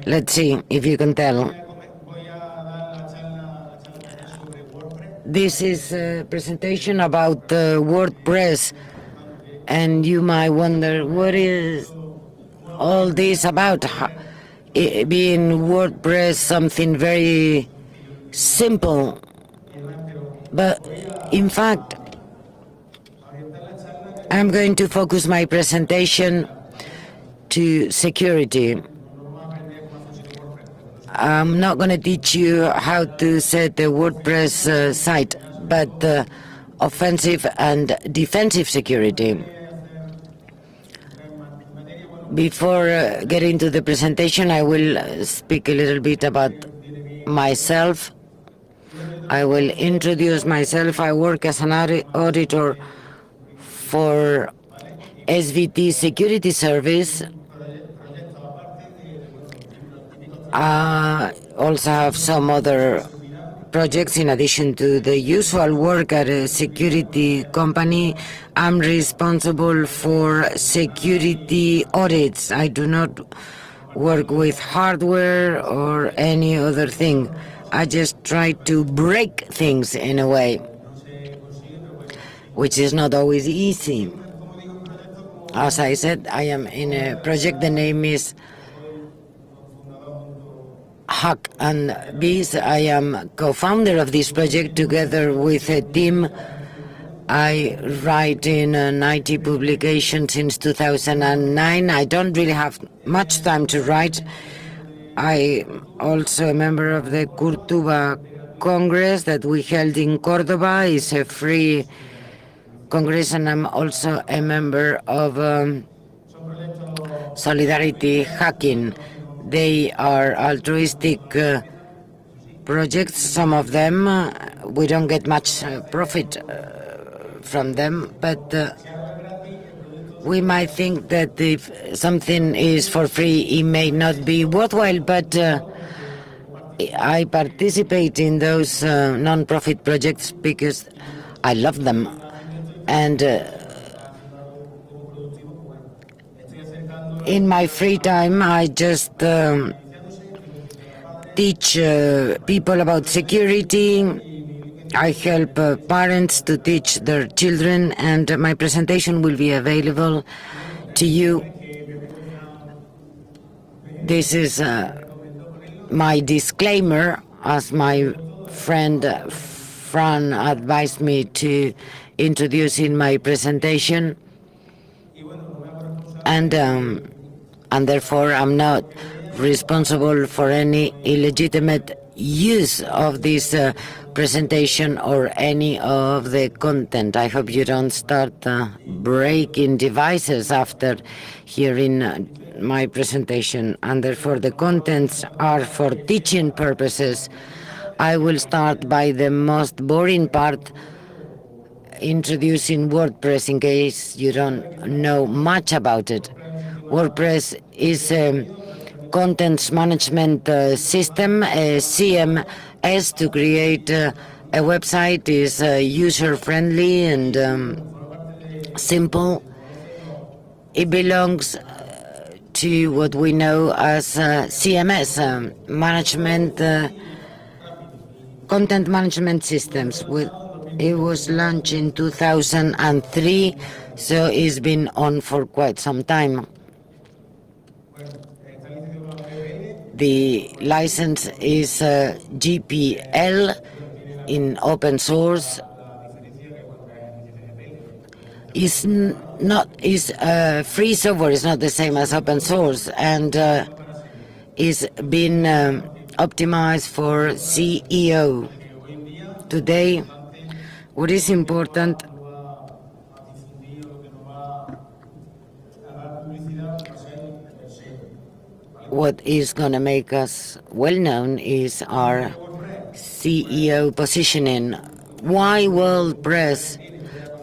Let's see if you can tell. This is a presentation about WordPress, and you might wonder, what is all this about? Being WordPress something very simple, but in fact, I'm going to focus my presentation to security. I'm not going to teach you how to set a WordPress site, but offensive and defensive security. Before getting to the presentation, I will speak a little bit about myself. I will introduce myself. I work as an auditor for SVT Security Service. I also have some other projects in addition to the usual work at a security company. I'm responsible for security audits. I do not work with hardware or any other thing. I just try to break things in a way, which is not always easy. As I said, I am in a project. The name is Hack and Bees. I am co-founder of this project together with a team. I write in 90 publications since 2009. I don't really have much time to write. I'm also a member of the Curtuba Congress that we held in Cordoba. It's a free Congress, and I'm also a member of Solidarity Hacking. They are altruistic projects. Some of them, we don't get much profit from them, but we might think that if something is for free, it may not be worthwhile, but I participate in those non-profit projects because I love them. And in my free time, I just teach people about security. I help parents to teach their children, and my presentation will be available to you. This is my disclaimer, as my friend Fran advised me to introduce in my presentation, and therefore I'm not responsible for any illegitimate use of this presentation or any of the content. I hope you don't start breaking devices after hearing my presentation, and therefore the contents are for teaching purposes. I will start by the most boring part, introducing WordPress in case you don't know much about it. WordPress is a content management system, a CMS. To create a website is user-friendly and simple. It belongs to what we know as CMS, management, content management systems. It was launched in 2003, so it's been on for quite some time. The license is GPL in open source. Free software is not the same as open source, and is being optimized for CEO. Today, what is important what is going to make us well-known is our CEO positioning. Why WordPress?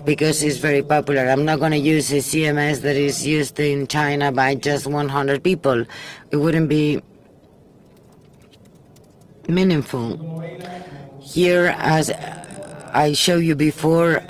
Because it's very popular. I'm not going to use a CMS that is used in China by just 100 people. It wouldn't be meaningful. Here, as I showed you before,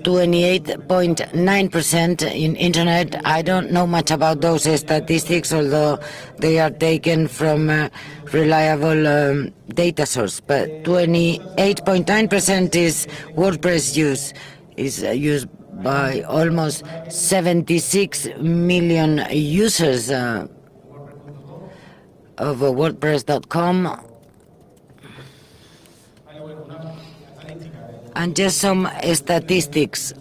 28.9% in internet. I don't know much about those statistics, although they are taken from reliable data source. But 28.9% is WordPress use. Is used by almost 76 million users of WordPress.com. And just some statistics.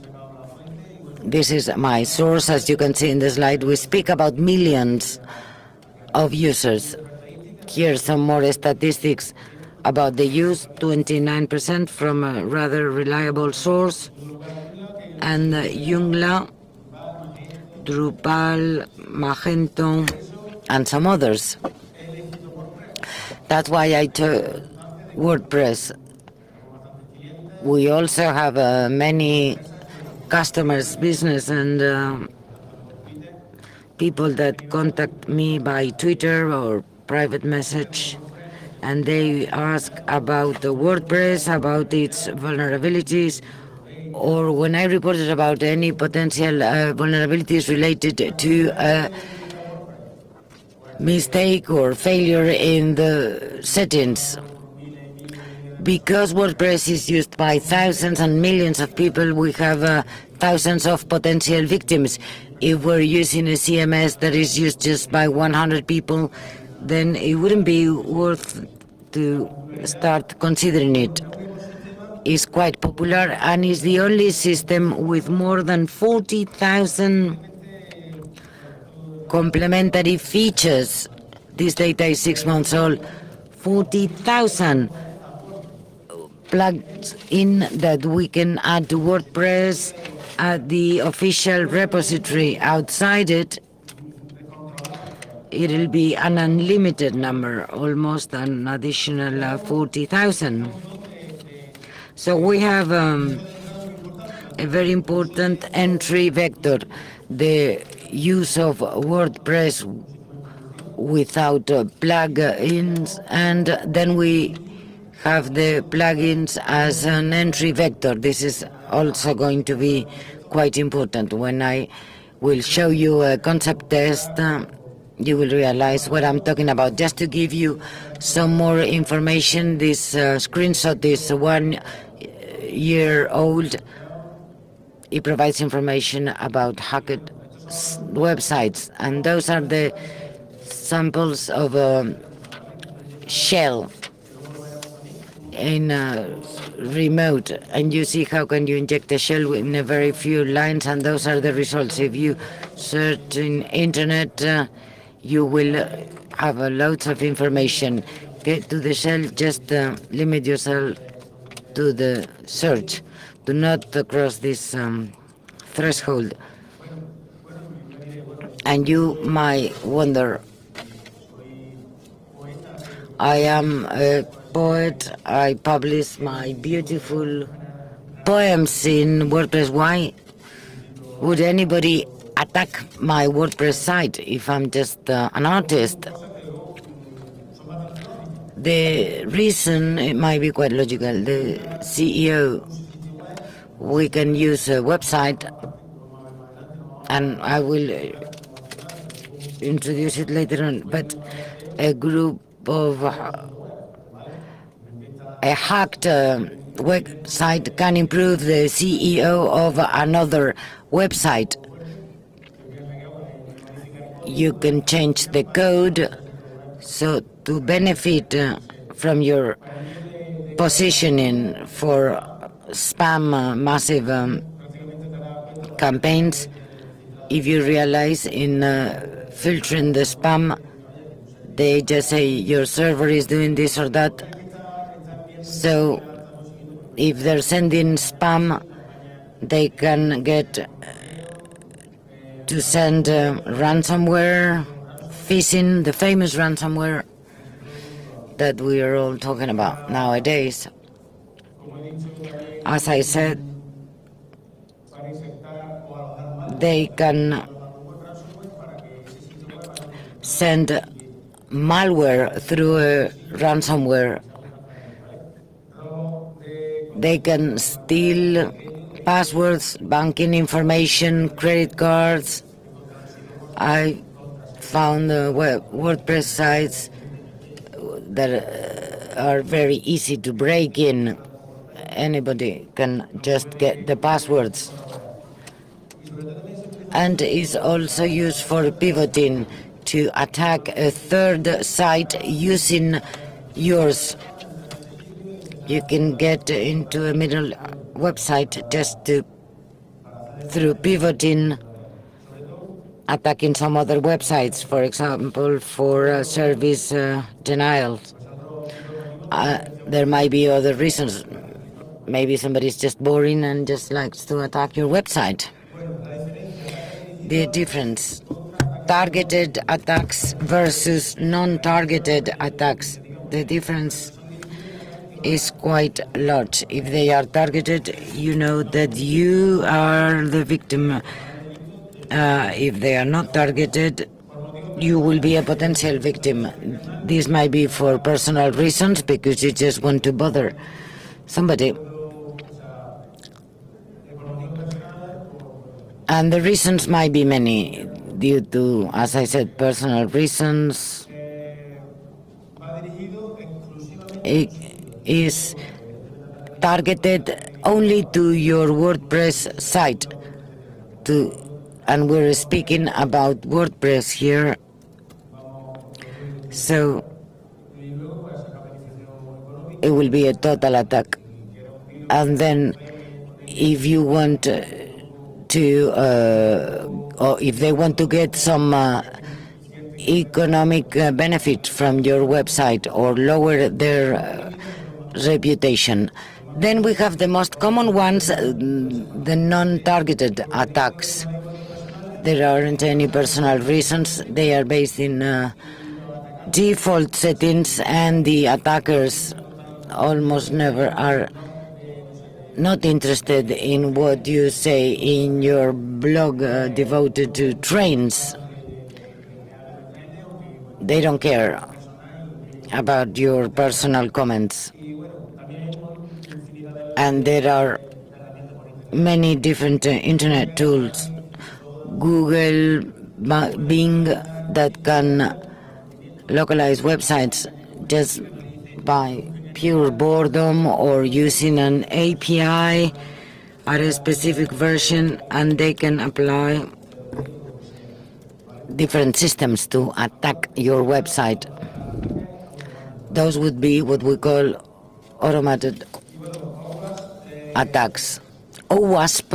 This is my source, as you can see in the slide. We speak about millions of users. Here's some more statistics about the use, 29% from a rather reliable source. And Joomla, Drupal, Magento, and some others. That's why I took WordPress. We also have many customers, business, and people that contact me by Twitter or private message, and they ask about the WordPress, about its vulnerabilities, or when I reported about any potential vulnerabilities related to a mistake or failure in the settings. Because WordPress is used by thousands and millions of people, we have thousands of potential victims. If we're using a CMS that is used just by 100 people, then it wouldn't be worth to start considering it. It's quite popular and is the only system with more than 40,000 complementary features. This data is 6 months old. 40,000 plugged in that we can add to WordPress at the official repository. Outside it, it'll be an unlimited number, almost an additional 40,000. So we have a very important entry vector, the use of WordPress without plugins, and then we have the plugins as an entry vector. This is also going to be quite important. When I will show you a concept test, you will realize what I'm talking about. Just to give you some more information, this screenshot is 1 year old. It provides information about hacked websites, and those are the samples of a shell in remote, and you see how can you inject a shell in a very few lines, and those are the results. If you search in internet, you will have loads of information. Get to the shell, just limit yourself to the search. Do not cross this threshold. And you might wonder, I am a poet, I publish my beautiful poems in WordPress. Why would anybody attack my WordPress site if I'm just an artist? The reason, it might be quite logical. The CEO, we can use a website, and I will introduce it later on, but a group of a hacked website can improve the CEO of another website. You can change the code, so to benefit from your positioning for spam massive campaigns, if you realize in filtering the spam, they just say your server is doing this or that. So if they're sending spam, they can get to send ransomware, phishing, the famous ransomware that we are all talking about nowadays. As I said, they can send malware through a ransomware. They can steal passwords, banking information, credit cards. I found WordPress sites that are very easy to break in. Anybody can just get the passwords. And is also used for pivoting, to attack a third site using yours. You can get into a middle website just through pivoting, attacking some other websites, for example, for service denials. There might be other reasons. Maybe somebody's just boring and just likes to attack your website. The difference: targeted attacks versus non-targeted attacks. The difference is quite large. If they are targeted, you know that you are the victim. If they are not targeted, you will be a potential victim. This might be for personal reasons, because you just want to bother somebody. And the reasons might be many, due to, as I said, personal reasons. It is targeted only to your WordPress site. And we're speaking about WordPress here. So it will be a total attack. And then if you want or if they want to get some economic benefit from your website or lower their reputation, then we have the most common ones, the non-targeted attacks. There aren't any personal reasons. They are based in default settings, and the attackers almost never are not interested in what you say in your blog devoted to trains. They don't care about your personal comments. And there are many different internet tools, Google, Bing, that can localize websites just by pure boredom or using an API at a specific version, and they can apply different systems to attack your website. Those would be what we call automated attacks. OWASP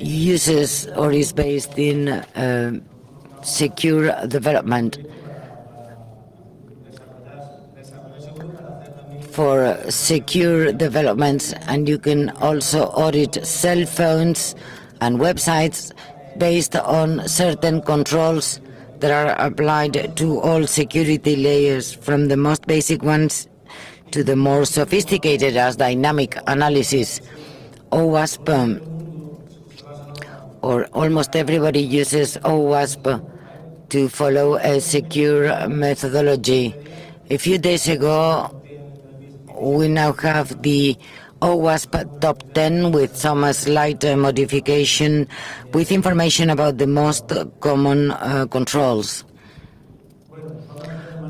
uses or is based in secure development for secure developments, and you can also audit cell phones and websites based on certain controls that are applied to all security layers, from the most basic ones to the more sophisticated as dynamic analysis. OWASP, or almost everybody uses OWASP to follow a secure methodology. A few days ago, we now have the OWASP Top 10 with some slight modification, with information about the most common controls.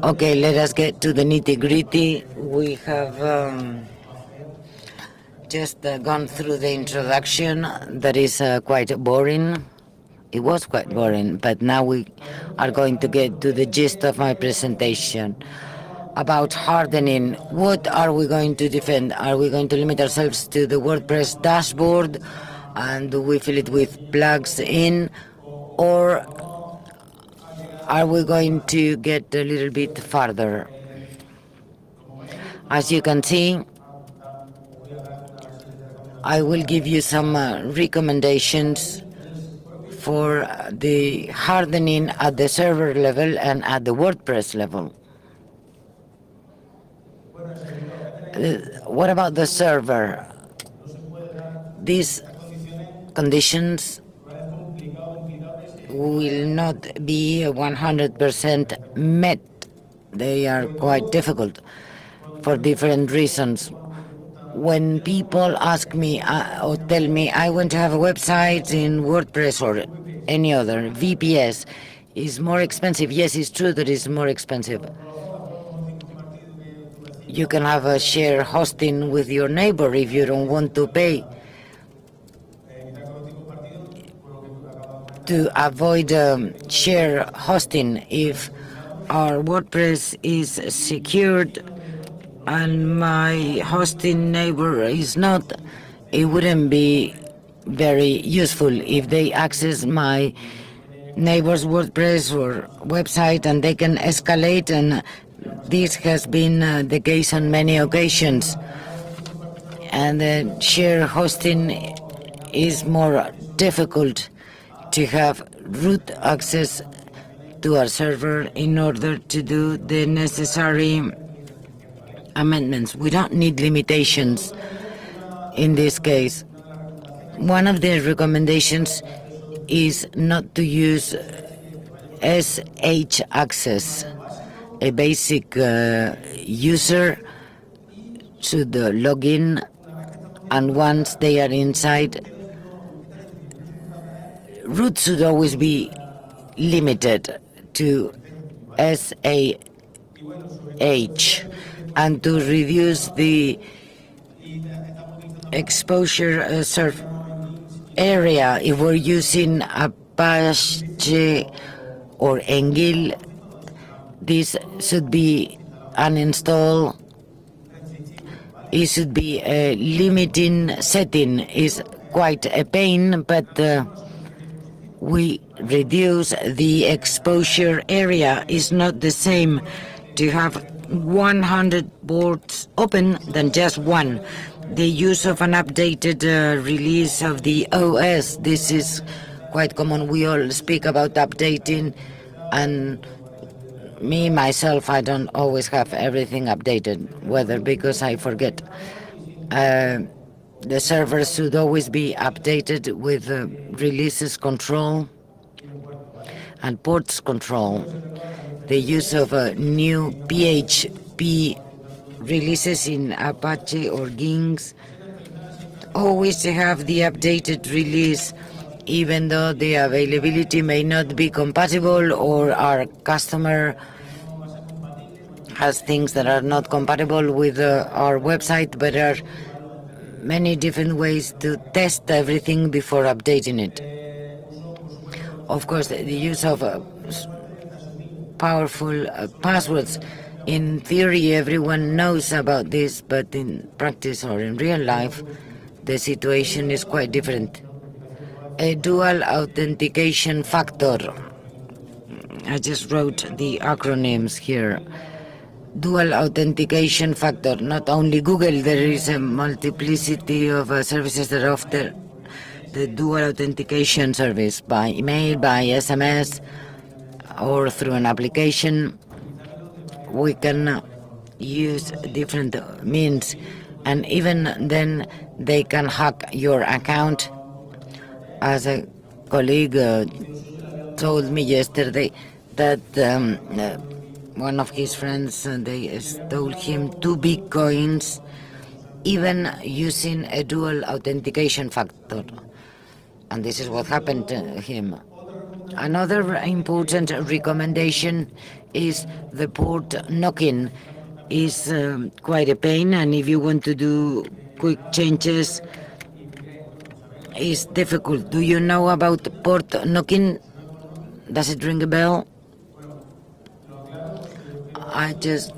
Okay, let us get to the nitty-gritty. We have just gone through the introduction. That is quite boring. It was quite boring, but now we are going to get to the gist of my presentation. About hardening, what are we going to defend? Are we going to limit ourselves to the WordPress dashboard and do we fill it with plugs in, or are we going to get a little bit farther? As you can see, I will give you some recommendations for the hardening at the server level and at the WordPress level. What about the server? These conditions will not be 100% met. They are quite difficult for different reasons. when people ask me or tell me I want to have a website in WordPress or any other, VPS is more expensive. Yes, it's true that it's more expensive. You can have a share hosting with your neighbor if you don't want to pay. To avoid share hosting, if our WordPress is secured and my hosting neighbor is not, it wouldn't be very useful if they access my neighbor's WordPress or website and they can escalate, and this has been the case on many occasions. And share hosting is more difficult to have root access to our server in order to do the necessary amendments. We don't need limitations in this case. One of the recommendations is not to use SH access. A basic user should log in, and once they are inside, root should always be limited to SAH, and to reduce the exposure area, if we're using Apache or Engil, this should be uninstall. It should be a limiting setting. Is quite a pain, but we reduce the exposure area. It's not the same to have 100 ports open than just one. The use of an updated release of the OS, this is quite common. We all speak about updating, and me, myself, I don't always have everything updated, whether because I forget. The server should always be updated with releases control and ports control. The use of new PHP releases in Apache or Gings, always to have the updated release, even though the availability may not be compatible or our customer has things that are not compatible with our website, but there are many different ways to test everything before updating it. Of course, the use of powerful passwords. In theory, everyone knows about this, but in practice or in real life, the situation is quite different. A dual authentication factor. I just wrote the acronyms here. Dual authentication factor. Not only Google, there is a multiplicity of services that offer the dual authentication service by email, by SMS, or through an application. We can use different means, and even then they can hack your account. As a colleague told me yesterday that one of his friends, they stole him 2 Bitcoins, even using a dual authentication factor. And this is what happened to him. Another important recommendation is the port knocking. Is quite a pain, and if you want to do quick changes, it's difficult. Do you know about port knocking? Does it ring a bell? I just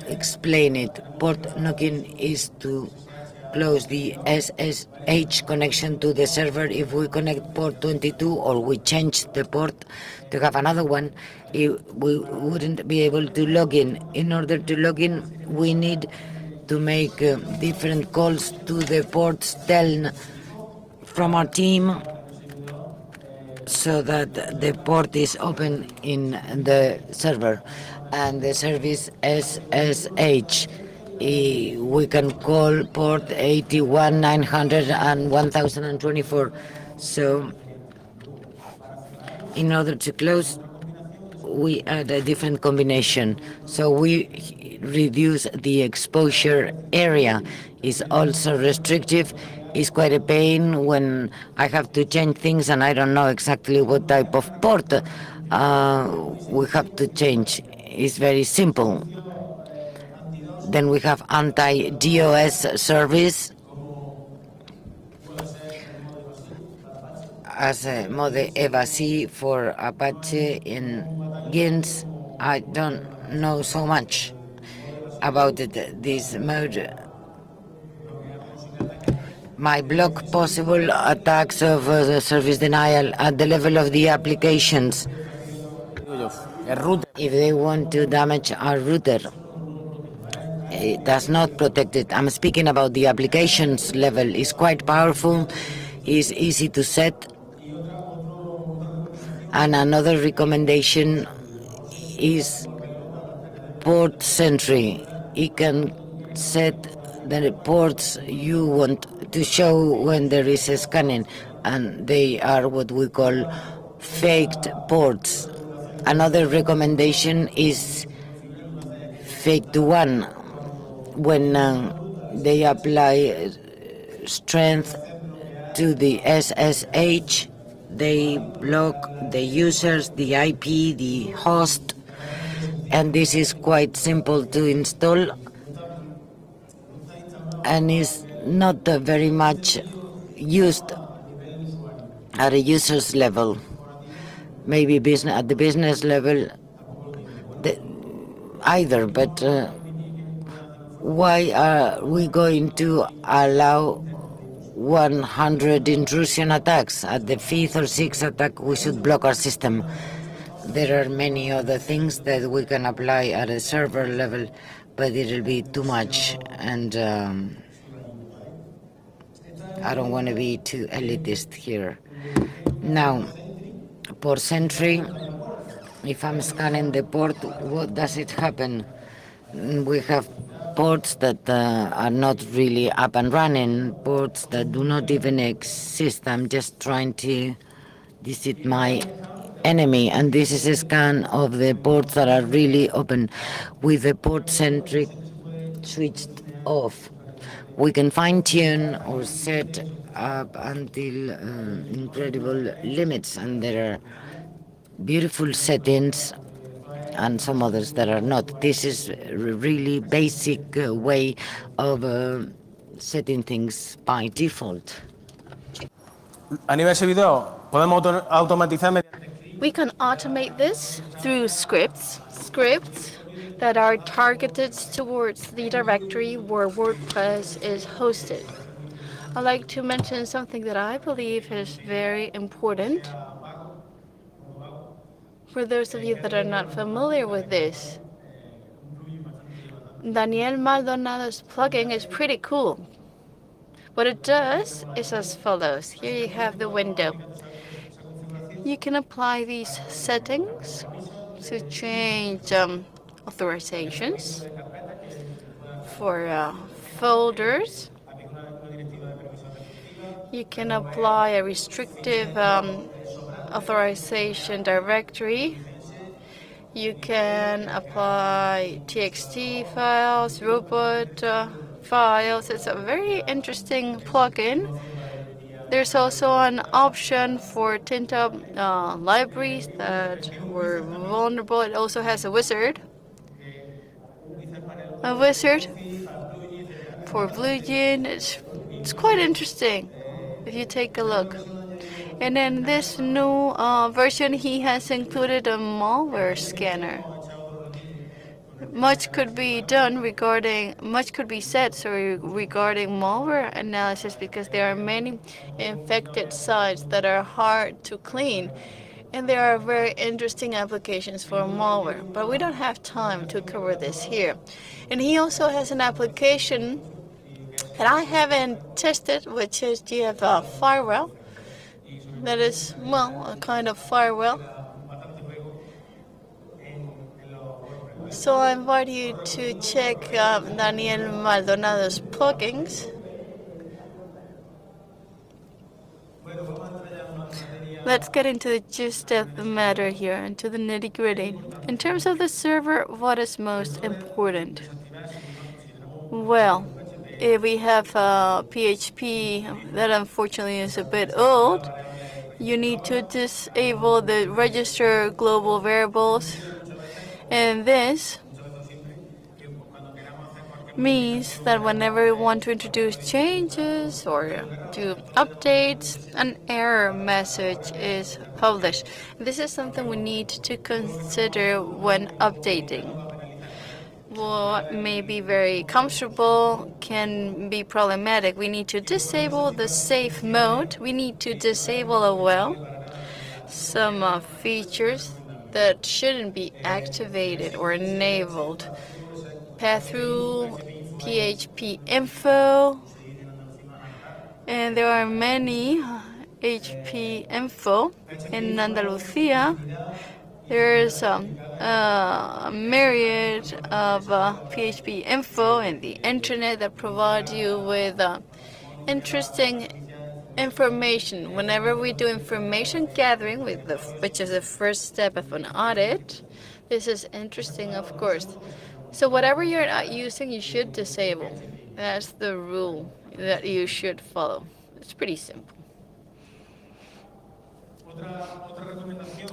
explain it. Port knocking is to close the SSH connection to the server. If we connect port 22 or we change the port to have another one, we wouldn't be able to log in. In order to log in, we need to make different calls to the ports 10 from our team so that the port is open in the server. And the service SSH, we can call port 81, 900 and 1024. So in order to close, we add a different combination. So we reduce the exposure area. Is also restrictive. It's quite a pain when I have to change things and I don't know exactly what type of port we have to change. It's very simple. Then we have anti-DOS service as a mode EVA-C for Apache in GINS. I don't know so much about this mode. My block possible attacks of the service denial at the level of the applications. If they want to damage our router, it does not protect it. I'm speaking about the applications level. It's quite powerful. It's easy to set. And another recommendation is port sentry. You can set the ports you want to show when there is a scanning, and they are what we call faked ports. Another recommendation is faked one. When they apply strength to the SSH, they block the users, the IP, the host, and this is quite simple to install and is not very much used at a user's level. Maybe at the business level either, but why are we going to allow 100 intrusion attacks? At the 5th or 6th attack, we should block our system. There are many other things that we can apply at a server level, but it'll be too much, and I don't want to be too elitist here. Now, port sentry, if I'm scanning the port, what does it happen? We have ports that are not really up and running, ports that do not even exist. I'm just trying to visit my enemy, and this is a scan of the ports that are really open with the port sentry switched off. We can fine-tune or set up until incredible limits, and there are beautiful settings and some others that are not. This is a really basic way of setting things by default. We can automate this through scripts that are targeted towards the directory where WordPress is hosted. I'd like to mention something that I believe is very important. For those of you that are not familiar with this, Daniel Maldonado's plugin is pretty cool. What it does is as follows. Here you have the window. You can apply these settings to change authorizations for folders. You can apply a restrictive authorization directory. You can apply TXT files, robot files. It's a very interesting plugin. There's also an option for Tinta libraries that were vulnerable. It also has a wizard for BlueGen. It's quite interesting if you take a look. And in this new version, he has included a malware scanner. Much could be said regarding malware analysis, because there are many infected sites that are hard to clean, and there are very interesting applications for malware. But we don't have time to cover this here. And he also has an application that I haven't tested, which is GF firewall. That is, well, a kind of firewall. So I invite you to check Daniel Maldonado's plugins. Let's get into the gist of the matter here, into the nitty-gritty. In terms of the server, what is most important? Well, if we have PHP that unfortunately is a bit old, you need to disable the register global variables, and this means that whenever we want to introduce changes or do updates, an error message is published. This is something we need to consider when updating. What may be very comfortable can be problematic. We need to disable the safe mode. We need to disable as well some features that shouldn't be activated or enabled. Path through PHP info, and there are many HP info in Andalusia. There's a myriad of PHP info in the internet that provides you with interesting information. Whenever we do information gathering, which is the first step of an audit, this is interesting, of course. So whatever you're not using, you should disable. That's the rule that you should follow. It's pretty simple.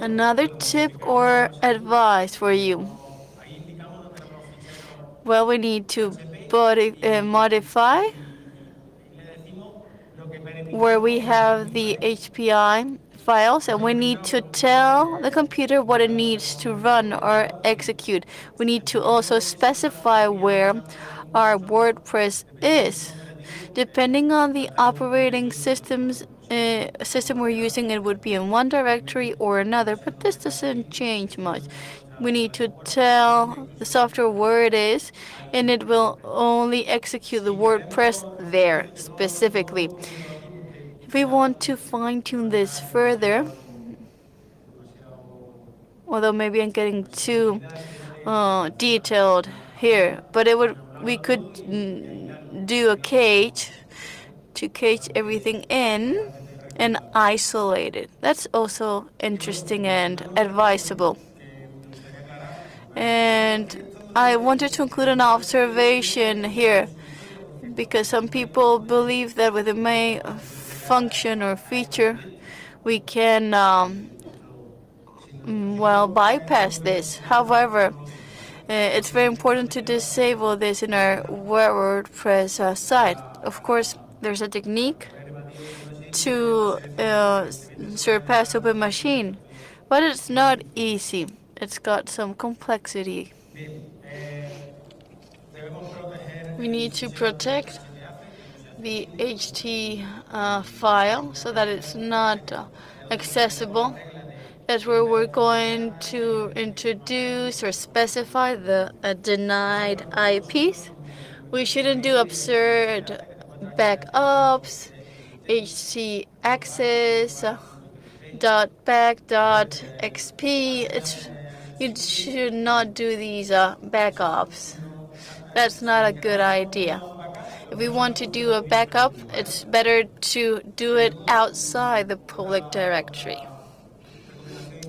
Another tip or advice for you. Well, we need to modify where we have the HPI files, and we need to tell the computer what it needs to run or execute. We need to also specify where our WordPress is. Depending on the operating system we're using, it would be in one directory or another, but this doesn't change much. We need to tell the software where it is, and it will only execute the WordPress there specifically. If we want to fine-tune this further, although maybe I'm getting too detailed here, but we could do a cage to cage everything in and isolate it. That's also interesting and advisable. And I wanted to include an observation here, because some people believe that with the main function or feature, we can bypass this. However, it's very important to disable this in our WordPress site. Of course, there's a technique to surpass Open Machine, but it's not easy. It's got some complexity. We need to protect the HT file so that it's not accessible. That's where we're going to introduce or specify the denied IPs. We shouldn't do absurd backups, HT access, .back.xp. You should not do these backups. That's not a good idea. If we want to do a backup, it's better to do it outside the public directory.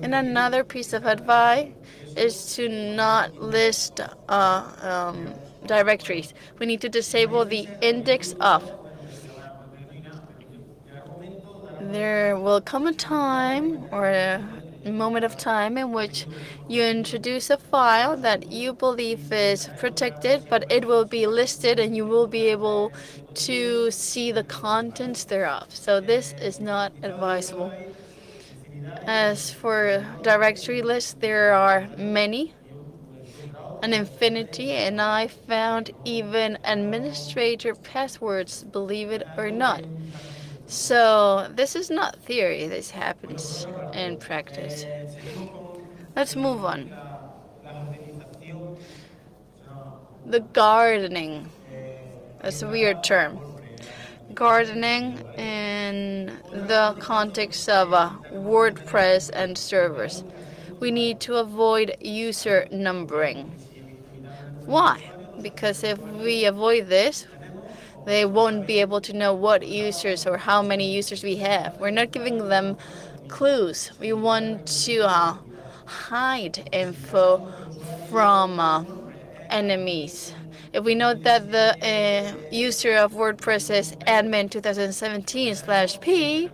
And another piece of advice is to not list directories. We need to disable the index of. There will come a time or a moment of time in which you introduce a file that you believe is protected, but it will be listed and you will be able to see the contents thereof. So this is not advisable. As for directory lists, there are many, an infinity, and I found even administrator passwords, believe it or not. So this is not theory, this happens in practice. Let's move on. The gardening, that's a weird term. Gardening in the context of WordPress and servers. We need to avoid user numbering. Why? Because if we avoid this, they won't be able to know what users or how many users we have. We're not giving them clues. We want to hide info from enemies. If we know that the user of WordPress is admin 2017/P,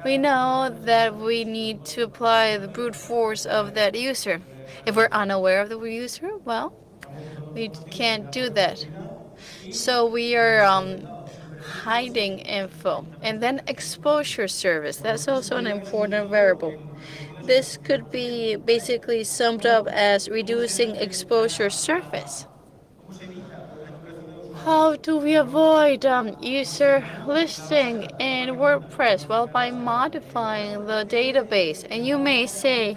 we know that we need to apply the brute force of that user. If we're unaware of the user, well, we can't do that. So we are hiding info. And then exposure service. That's also an important variable. This could be basically summed up as reducing exposure surface. How do we avoid user listing in WordPress? Well, by modifying the database. And you may say,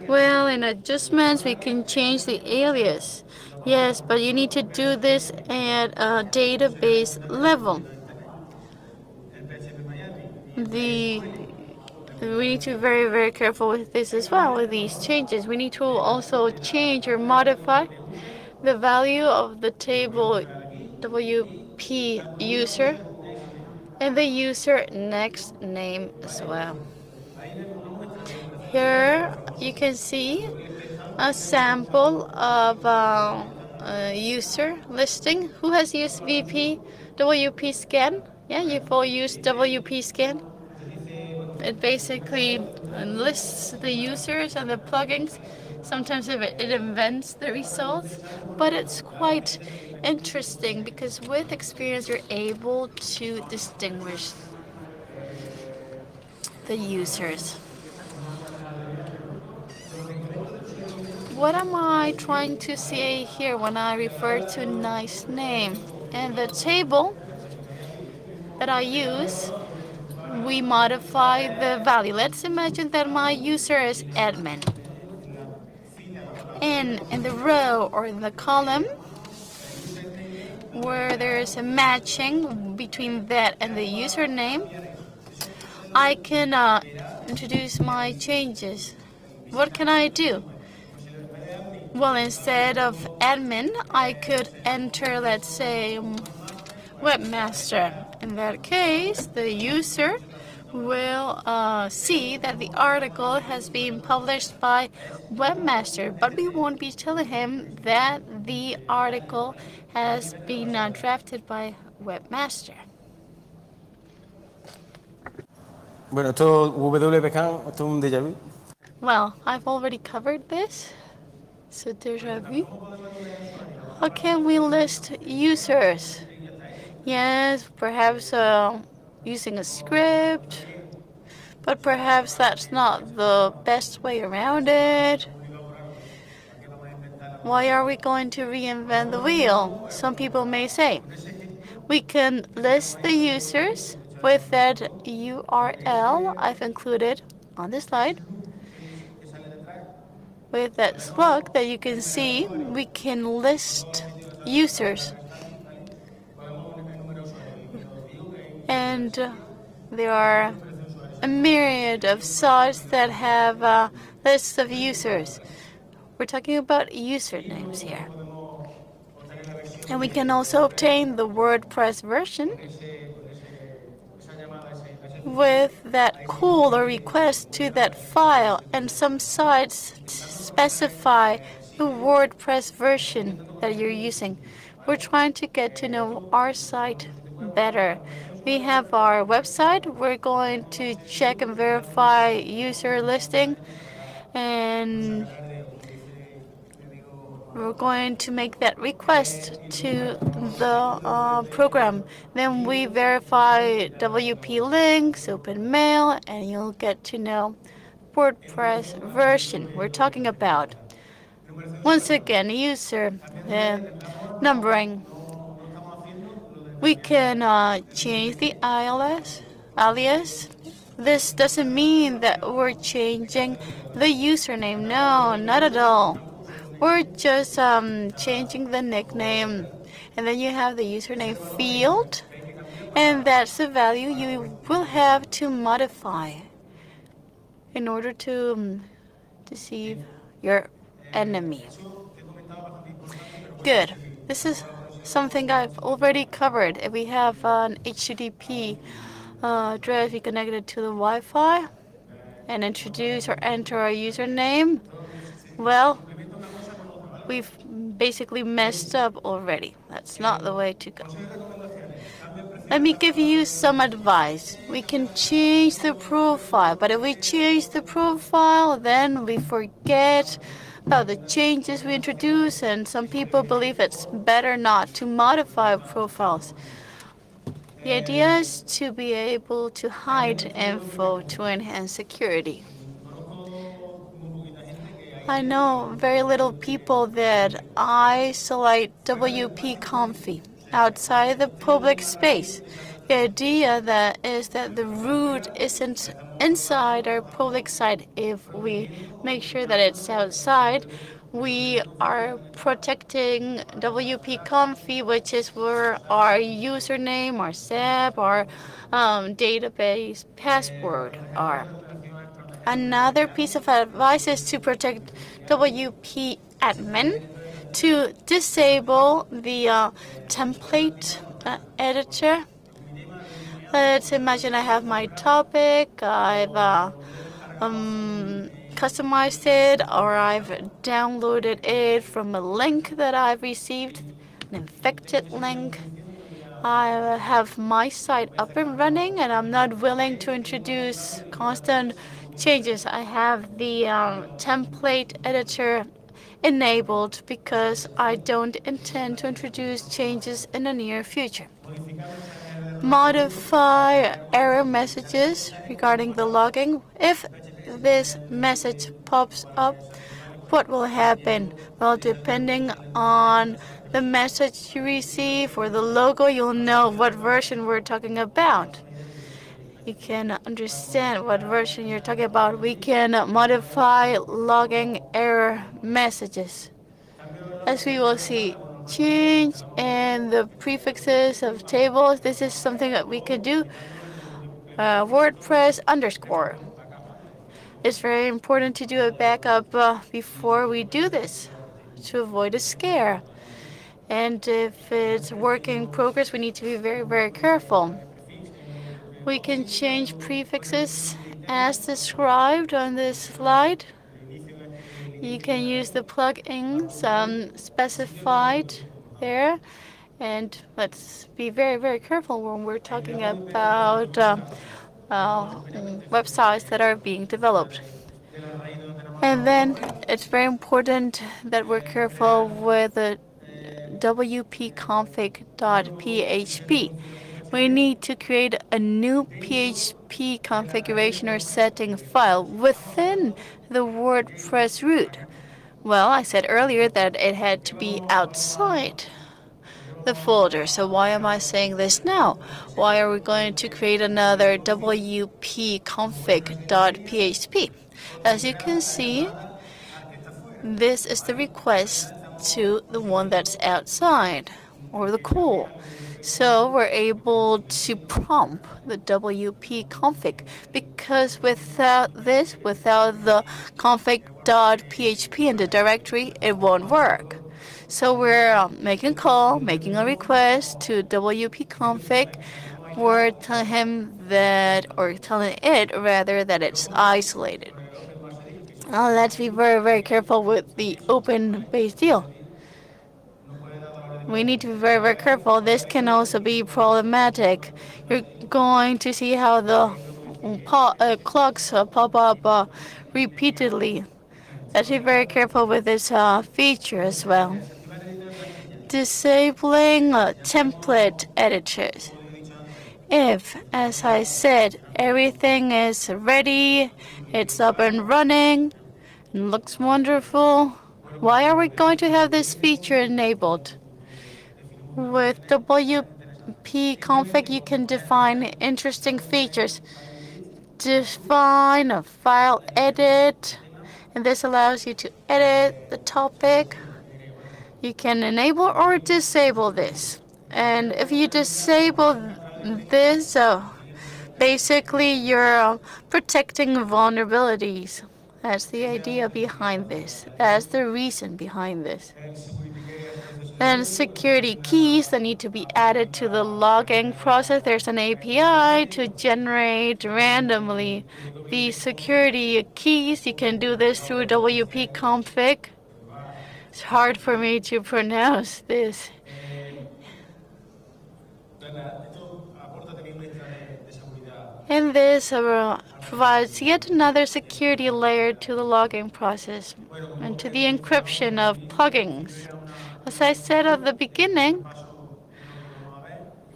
well, in adjustments, we can change the alias. Yes, but you need to do this at a database level. We need to be very, very careful with this as well, with these changes. We need to also change or modify the value of the table WP user and the user next name as well. Here you can see a sample of a user listing. Who has used WP scan? Yeah, you've all used WP scan. It basically lists the users and the plugins. Sometimes it invents the results, but it's quite interesting because with experience you're able to distinguish the users. What am I trying to say here when I refer to nice name? And the table that I use, we modify the value. Let's imagine that my user is admin. And in the row or in the column where there's a matching between that and the username, I can introduce my changes. What can I do? Well, instead of admin, I could enter, let's say, webmaster. In that case, the user will see that the article has been published by webmaster, but we won't be telling him that the article has been drafted by webmaster. Bueno, esto WPCamp, esto es un déjà vu. Well, I've already covered this, so déjà vu. How can we list users? Yes, perhaps using a script, but perhaps that's not the best way around it. Why are we going to reinvent the wheel? Some people may say. We can list the users with that URL I've included on the slide. With that slug that you can see, we can list users. And there are a myriad of sites that have lists of users. We're talking about usernames here. And we can also obtain the WordPress version with that call or request to that file. And some sites specify the WordPress version that you're using. We're trying to get to know our site better. We have our website. We're going to check and verify user listing, and we're going to make that request to the program. Then we verify WP links, open mail, and you'll get to know WordPress version we're talking about. Once again, user numbering. We can change the alias. This doesn't mean that we're changing the username. No, not at all. We're just changing the nickname. And then you have the username field. And that's the value you will have to modify in order to deceive your enemy. Good. This is something I've already covered. If we have an HTTP address, we connect it to the Wi-Fi. and introduce or enter our username, well, we've basically messed up already. That's not the way to go. Let me give you some advice. We can change the profile, but if we change the profile, then we forget about the changes we introduce, and some people believe it's better not to modify profiles. The idea is to be able to hide info to enhance security. I know very little people that isolate WP-Comfy outside the public space. The idea is that the root isn't inside our public site. If we make sure that it's outside, we are protecting WP-Comfy, which is where our username, our SAP, our database password are. Another piece of advice is to protect WP admin, to disable the template editor. Let's imagine I have my topic, I've customized it, or I've downloaded it from a link that I've received, an infected link. I have my site up and running, and I'm not willing to introduce constant changes. I have the template editor enabled because I don't intend to introduce changes in the near future. Modify error messages regarding the logging. If this message pops up, what will happen? Well, depending on the message you receive or the logo, you'll know what version we're talking about. You can understand what version you're talking about. We can modify logging error messages. As we will see, change in the prefixes of tables. This is something that we could do. Wordpress _. It's very important to do a backup before we do this to avoid a scare. And if it's work in progress, we need to be very, very careful. We can change prefixes as described on this slide. You can use the plugins specified there. And let's be very, very careful when we're talking about websites that are being developed. And then it's very important that we're careful with the wp-config.php. We need to create a new PHP configuration or setting file within the WordPress root. Well, I said earlier that it had to be outside the folder. So why am I saying this now? Why are we going to create another wp-config.php? As you can see, this is the request to the one that's outside, or the call. So we're able to prompt the wp-config, because without this, without the config.php in the directory, it won't work. So we're making a call, making a request to wp-config. We're telling him that, or telling it rather, that it's isolated. Now let's be very, very careful with the open base deal. We need to be very, very careful. This can also be problematic. You're going to see how the clocks pop up repeatedly. Let's be very careful with this feature as well. Disabling template editors. If, as I said, everything is ready, it's up and running, and looks wonderful, why are we going to have this feature enabled? With wp-config, you can define interesting features. Define a file edit, and this allows you to edit the topic. You can enable or disable this. And if you disable this, basically you're protecting vulnerabilities. That's the idea behind this. That's the reason behind this. Then security keys that need to be added to the logging process. There's an API to generate randomly the security keys. You can do this through WP config. It's hard for me to pronounce this. And this provides yet another security layer to the logging process and to the encryption of plugins. As I said at the beginning,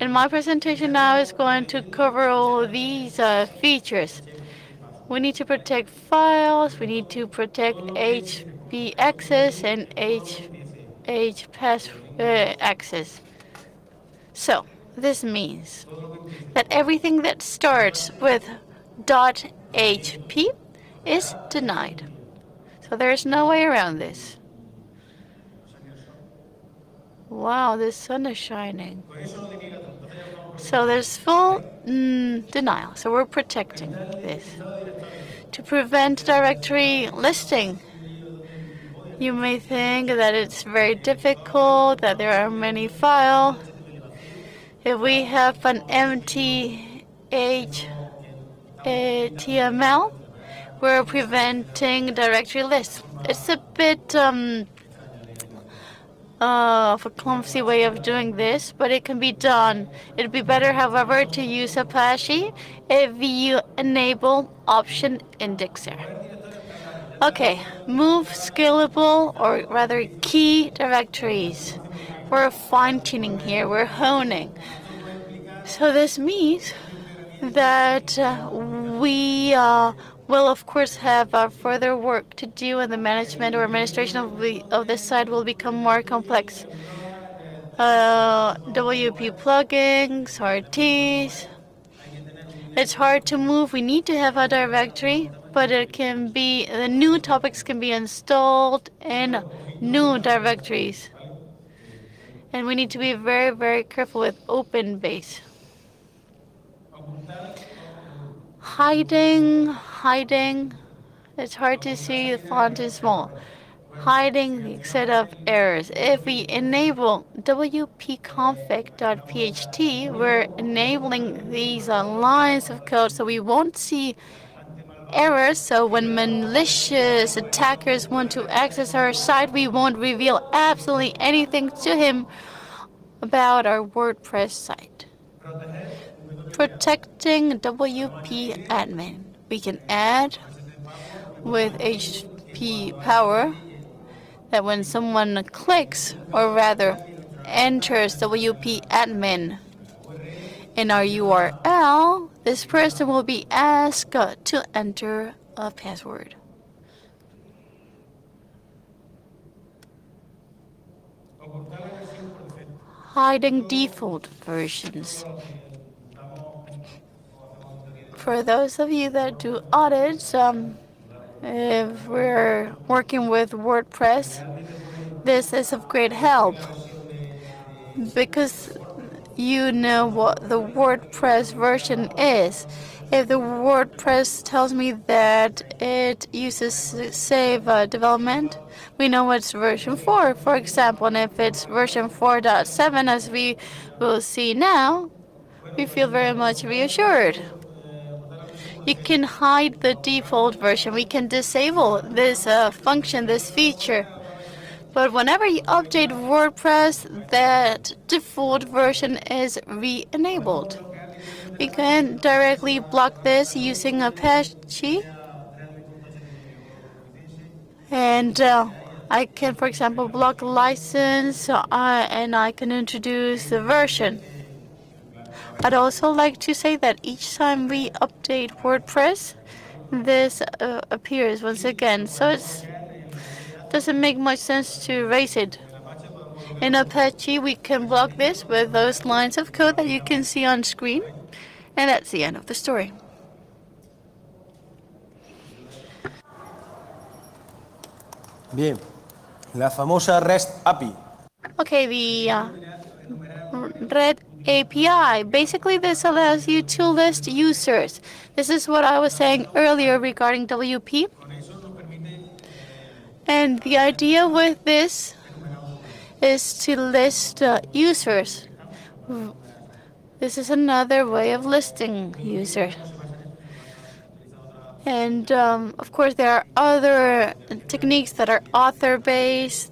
in my presentation now is going to cover all these features. We need to protect files, we need to protect HP access and HPass access. So this means that everything that starts with .hp is denied. So there's no way around this. Wow, the sun is shining. So there's full denial. So we're protecting this. To prevent directory listing, you may think that it's very difficult, that there are many files. If we have an empty HTML, we're preventing directory lists. It's a bit of a clumsy way of doing this, but it can be done. It'd be better, however, to use Apache if you enable option indexer. Okay, move scalable, or rather key directories. We're fine-tuning here, we're honing. So this means that we will, of course, have further work to do, and the management or administration of this site will become more complex. WP plugins, RTs. It's hard to move. We need to have a directory, but it can be, the new topics can be installed in new directories. And we need to be very, very careful with open base. Hiding. It's hard to see, the font is small. Hiding the set of errors. If we enable wp-config.pht, we're enabling these lines of code so we won't see errors. So when malicious attackers want to access our site, we won't reveal absolutely anything to him about our WordPress site. Protecting WP admin. We can add with HP power that when someone clicks, or rather enters WP admin in our URL, this person will be asked to enter a password. Hiding default versions. For those of you that do audits, if we're working with WordPress, this is of great help because you know what the WordPress version is. If the WordPress tells me that it uses save development, we know it's version 4, for example, and if it's version 4.7, as we will see now, we feel very much reassured. You can hide the default version. We can disable this function, this feature. But whenever you update WordPress, that default version is re-enabled. We can directly block this using Apache. And I can, for example, block license, and I can introduce the version. I'd also like to say that each time we update WordPress, this appears once again. So it doesn't make much sense to erase it. In Apache, we can block this with those lines of code that you can see on screen. And that's the end of the story. Bien, la famosa REST API. Okay, the REST API. Basically, this allows you to list users. This is what I was saying earlier regarding WP. And the idea with this is to list users. This is another way of listing users. And of course, there are other techniques that are author-based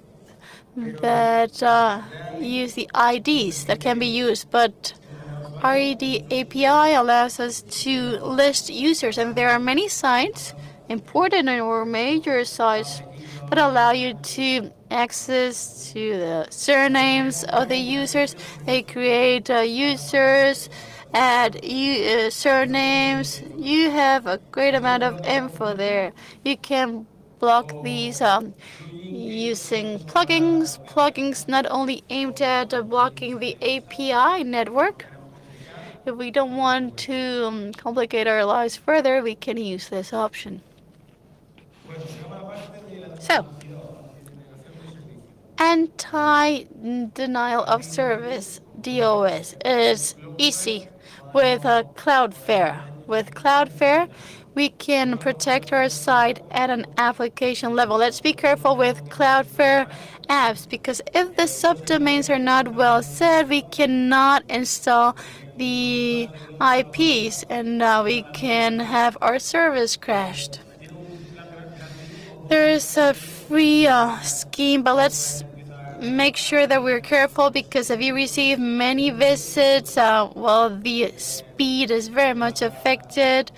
that use the IDs that can be used, but RED API allows us to list users, and there are many sites, important or major sites, that allow you to access to the surnames of the users. They create users, add surnames. You have a great amount of info there. You can block these using plugins not only aimed at blocking the API network. If we don't want to complicate our lives further, we can use this option. So, anti-denial of service, DOS, is easy with Cloudflare. With Cloudflare, we can protect our site at an application level. Let's be careful with Cloudflare apps, because if the subdomains are not well set, we cannot install the IPs, and we can have our service crashed. There is a free scheme, but let's make sure that we're careful, because if you receive many visits, well, the speed is very much affected,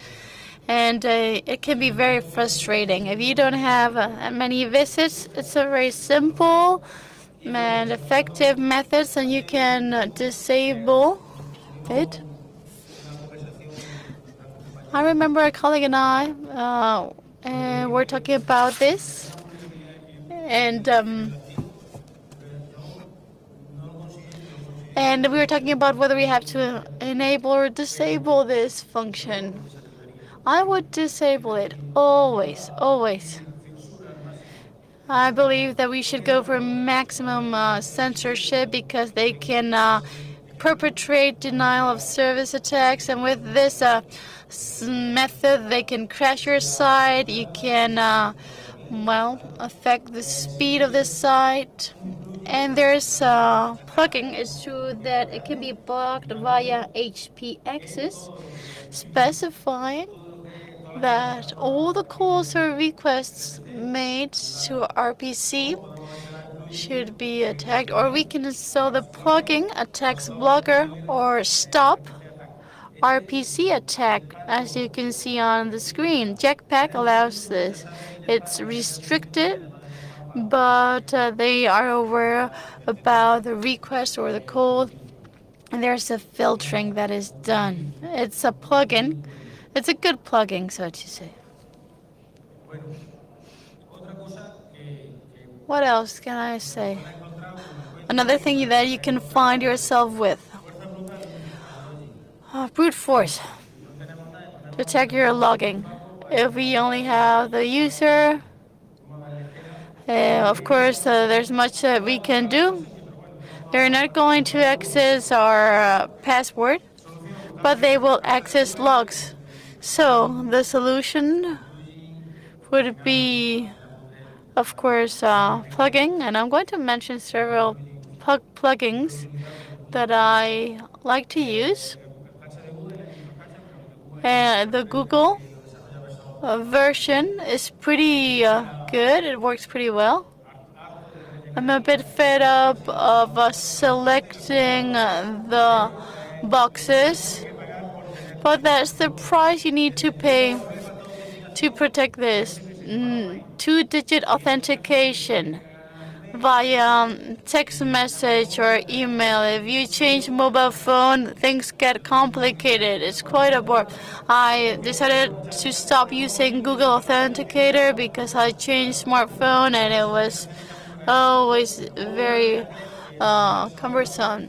and it can be very frustrating. If you don't have many visits, it's a very simple and effective methods, and you can disable it. I remember a colleague and I we're talking about this, and we were talking about whether we have to enable or disable this function. I would disable it always, always. I believe that we should go for maximum censorship, because they can perpetrate denial of service attacks, and with this method they can crash your site. You can well, affect the speed of the site. And there's a plugin. It's true that it can be blocked via HP access, specifying that all the calls or requests made to RPC should be attacked. Or we can install the plugin attacks blocker or stop RPC attack, as you can see on the screen. Jetpack allows this. It's restricted, but they are aware about the request or the call, and there's a filtering that is done. It's a plugin. It's a good plugin, so to say. What else can I say? Another thing that you can find yourself with. Brute force to check your logging. If we only have the user, of course, there's much that we can do. They're not going to access our password, but they will access logs. So the solution would be, of course, plugin, and I'm going to mention several plugins that I like to use. The Google version is pretty good. It works pretty well. I'm a bit fed up of selecting the boxes, but that's the price you need to pay to protect this. 2-digit authentication via text message or email. If you change mobile phone, things get complicated. It's quite a bore. I decided to stop using Google Authenticator because I changed smartphone, and it was always very cumbersome.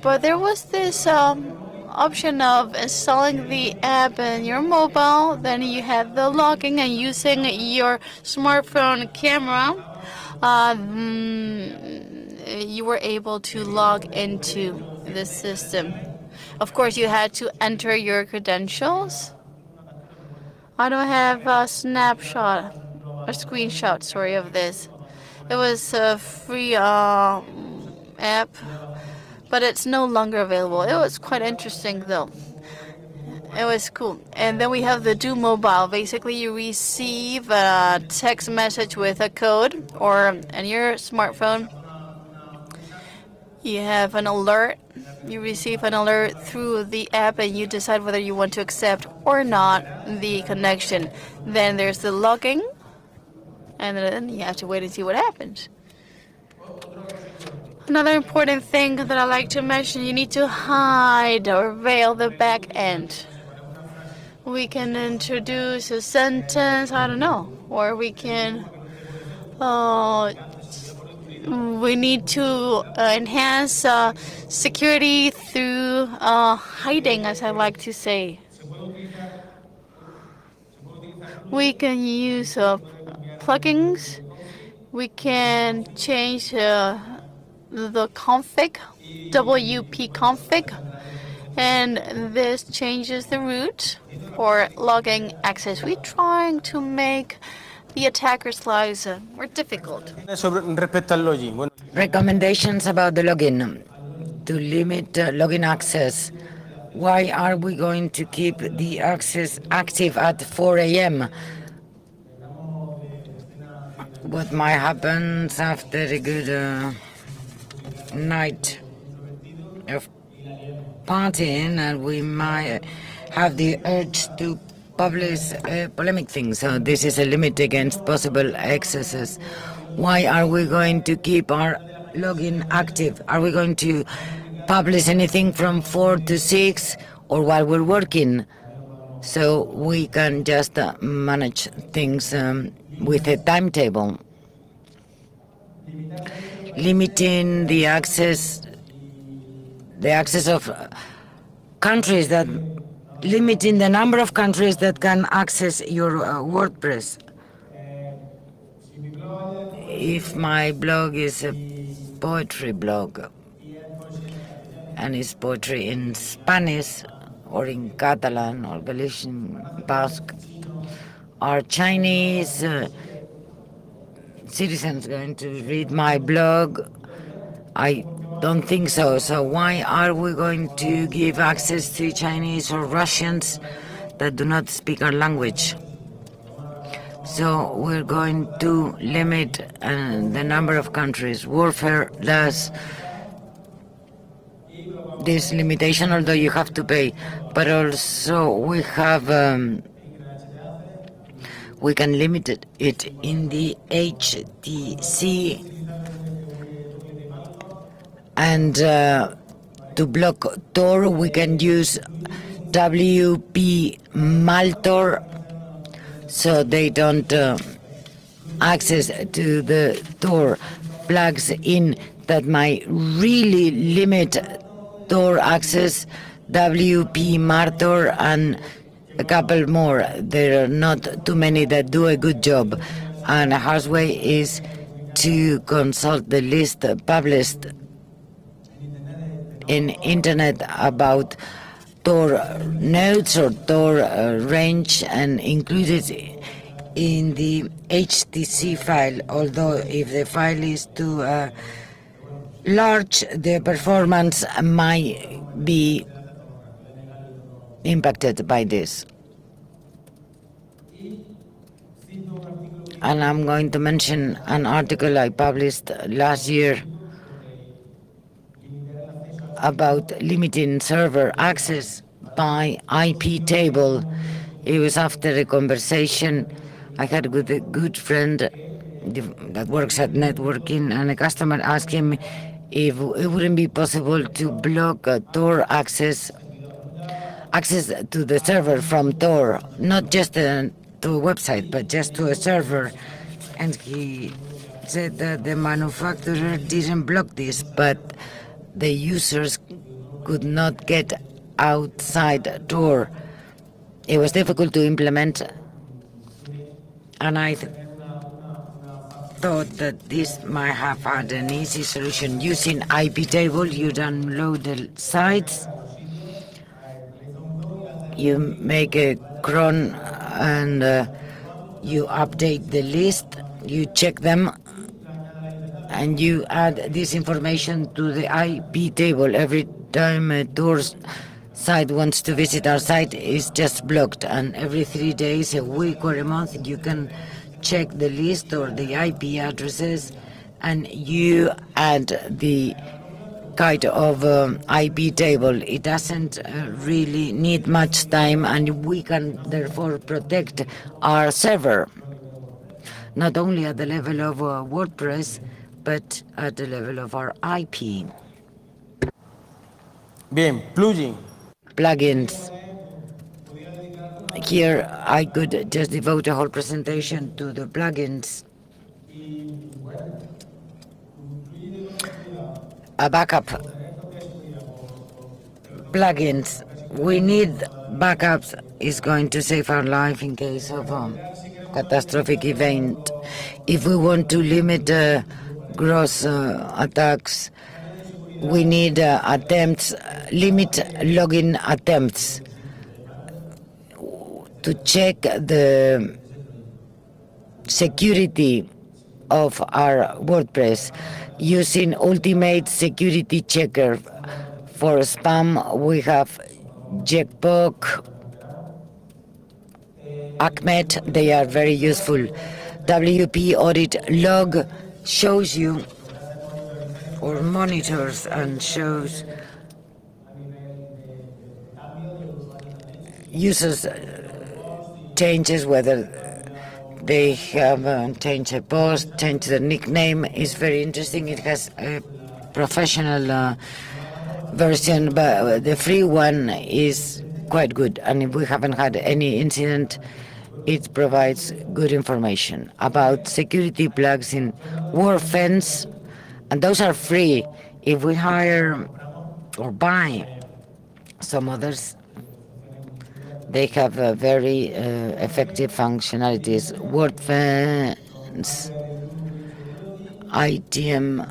But there was this option of installing the app in your mobile. Then you had the logging, and using your smartphone camera, you were able to log into the system. Of course, you had to enter your credentials. I don't have a screenshot, sorry, of this. It was a free app, but it's no longer available. It was quite interesting though. It was cool. And then we have the Do Mobile. Basically, you receive a text message with a code, or on your smartphone, you have an alert. You receive an alert through the app, and you decide whether you want to accept or not the connection. Then there's the login, and then you have to wait and see what happens. Another important thing that I like to mention, you need to hide or veil the back end. We can introduce a sentence, I don't know, or we can, we need to enhance security through hiding, as I like to say. We can use plugins. We can change the config, WP config, and this changes the route for logging access. We're trying to make the attacker's lives more difficult. Respecto al login. Bueno, Recommendations about the login. To limit login access. Why are we going to keep the access active at 4 a.m.? What might happen after a good night of partying, and we might have the urge to publish polemic things. So this is a limit against possible excesses. Why are we going to keep our login active? Are we going to publish anything from 4 to 6 or while we're working? So we can just manage things with a timetable. Limiting the access of countries, that limiting the number of countries that can access your WordPress. If my blog is a poetry blog and it's poetry in Spanish or in Catalan or Galician, Basque, are Chinese citizens going to read my blog? I don't think so. So why are we going to give access to Chinese or Russians that do not speak our language? So we're going to limit the number of countries. Warfare does this limitation, although you have to pay, but also we have we can limit it in the HTC, and to block Tor we can use WP Maltor, so they don't access to the Tor plugs in that might really limit Tor access. WP Martor and a couple more. There are not too many that do a good job, and a harsh way is to consult the list published in internet about Tor nodes or Tor range and include it in the HTC file, although if the file is too large, the performance might be impacted by this. And I'm going to mention an article I published last year about limiting server access by IP table. It was after a conversation I had with a good friend that works at networking, and a customer asked him if it wouldn't be possible to block Tor access to the server from Tor, not just to a website, but just to a server. And he said that the manufacturer didn't block this, but the users could not get outside Tor. It was difficult to implement, and I thought that this might have had an easy solution. Using IP table, you download the sites, you make a cron, and you update the list, you check them, and you add this information to the IP table. Every time a tourist site wants to visit our site, is just blocked, and every 3 days, a week, or a month, you can check the list or the IP addresses, and you add the kind of IP table. It doesn't really need much time, and we can therefore protect our server, not only at the level of WordPress, but at the level of our IP. Bien, plugin. Plugins. Here I could just devote a whole presentation to the plugins. A backup. Plugins. We need backups. Is going to save our life in case of catastrophic event. If we want to limit gross attacks, we need attempts, limit login attempts to check the security of our WordPress using Ultimate Security Checker. For spam, we have Jackbox, Acmet. They are very useful. WP Audit Log shows you or monitors and shows users changes, whether they have changed a post, changed the nickname. Is very interesting. It has a professional version, but the free one is quite good, and if we haven't had any incident, it provides good information about security plugs in Wordfence, and those are free. If we hire or buy some others, they have very effective functionalities. Wordfence, ITM,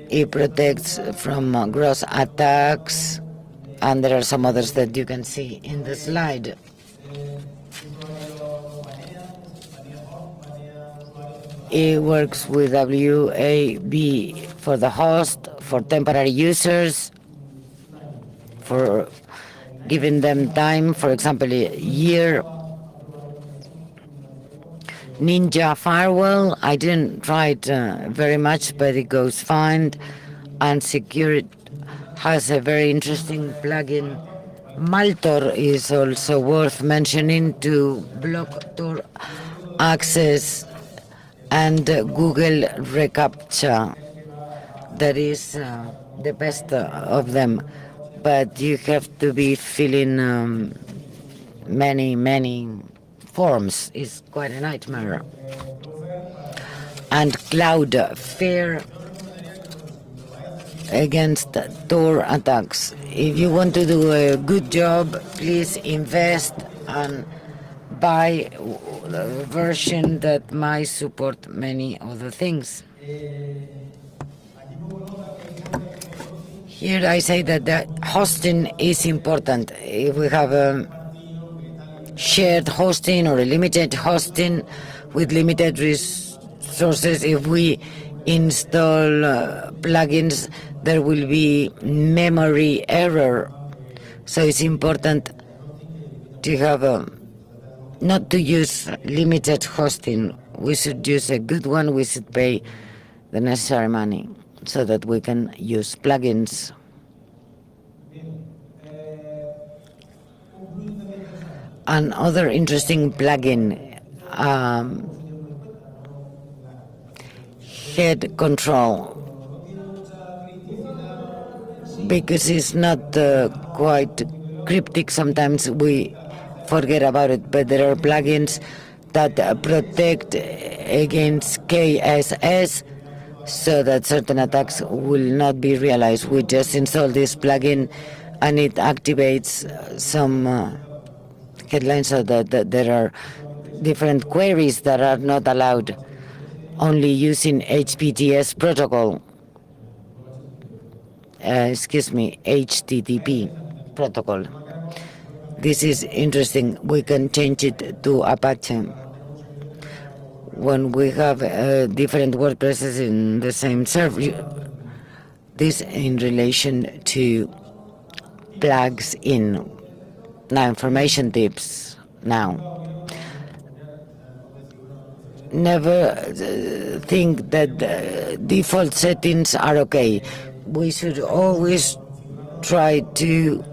it protects from gross attacks, and there are some others that you can see in the slide. It works with WAB for the host, for temporary users, for giving them time, for example, a year. Ninja Firewall, I didn't try it very much, but it goes fine. And Security has a very interesting plugin. Maltor is also worth mentioning to block Tor access, and Google reCAPTCHA. That is the best of them, but you have to be filling many forms. Is quite a nightmare. And Cloudflare against Tor attacks. If you want to do a good job, please invest and buy a version that might support many other things. Here I say that the hosting is important. If we have a shared hosting or a limited hosting with limited resources, if we install plugins, there will be memory error. So it's important to have not to use limited hosting. We should use a good one. We should pay the necessary money so that we can use plugins. Another interesting plugin, head control, because it's not quite cryptic. Sometimes we forget about it, but there are plugins that protect against KSS so that certain attacks will not be realized. We just install this plugin and it activates some headlines so that there are different queries that are not allowed, only using HTTPS protocol. HTTP protocol. This is interesting. We can change it to Apache. when we have different WordPresses in the same server. This in relation to plugs in. Now, information tips now. Never think that the default settings are okay. We should always try to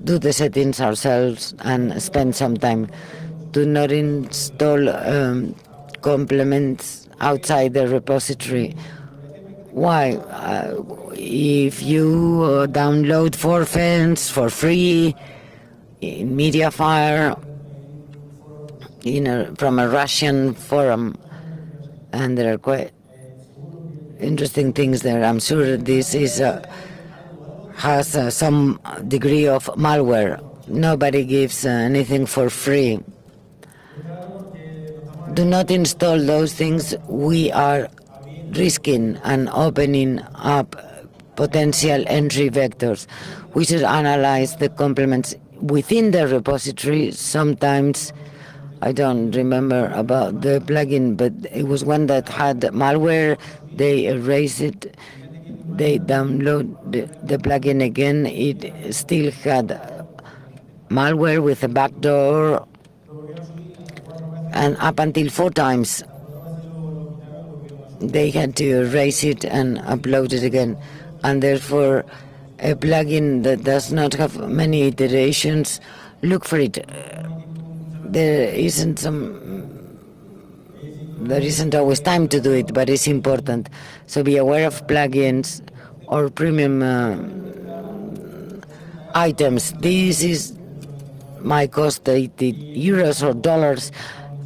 do the settings ourselves and spend some time. Do not install complements outside the repository. Why? If you download Forfence for free in Mediafire, from a Russian forum, and there are quite interesting things there. I'm sure this has some degree of malware. Nobody gives anything for free. Do not install those things. We are risking and opening up potential entry vectors. We should analyze the complements within the repository. Sometimes, I don't remember about the plugin, but it was one that had malware. They erase it. They download the plugin again. It still had malware with a backdoor, and up until 4 times they had to erase it and upload it again. And therefore, a plugin that does not have many iterations, look for it. There isn't always time to do it, but it's important. So be aware of plugins or premium items. This is my cost, 80 euros or dollars,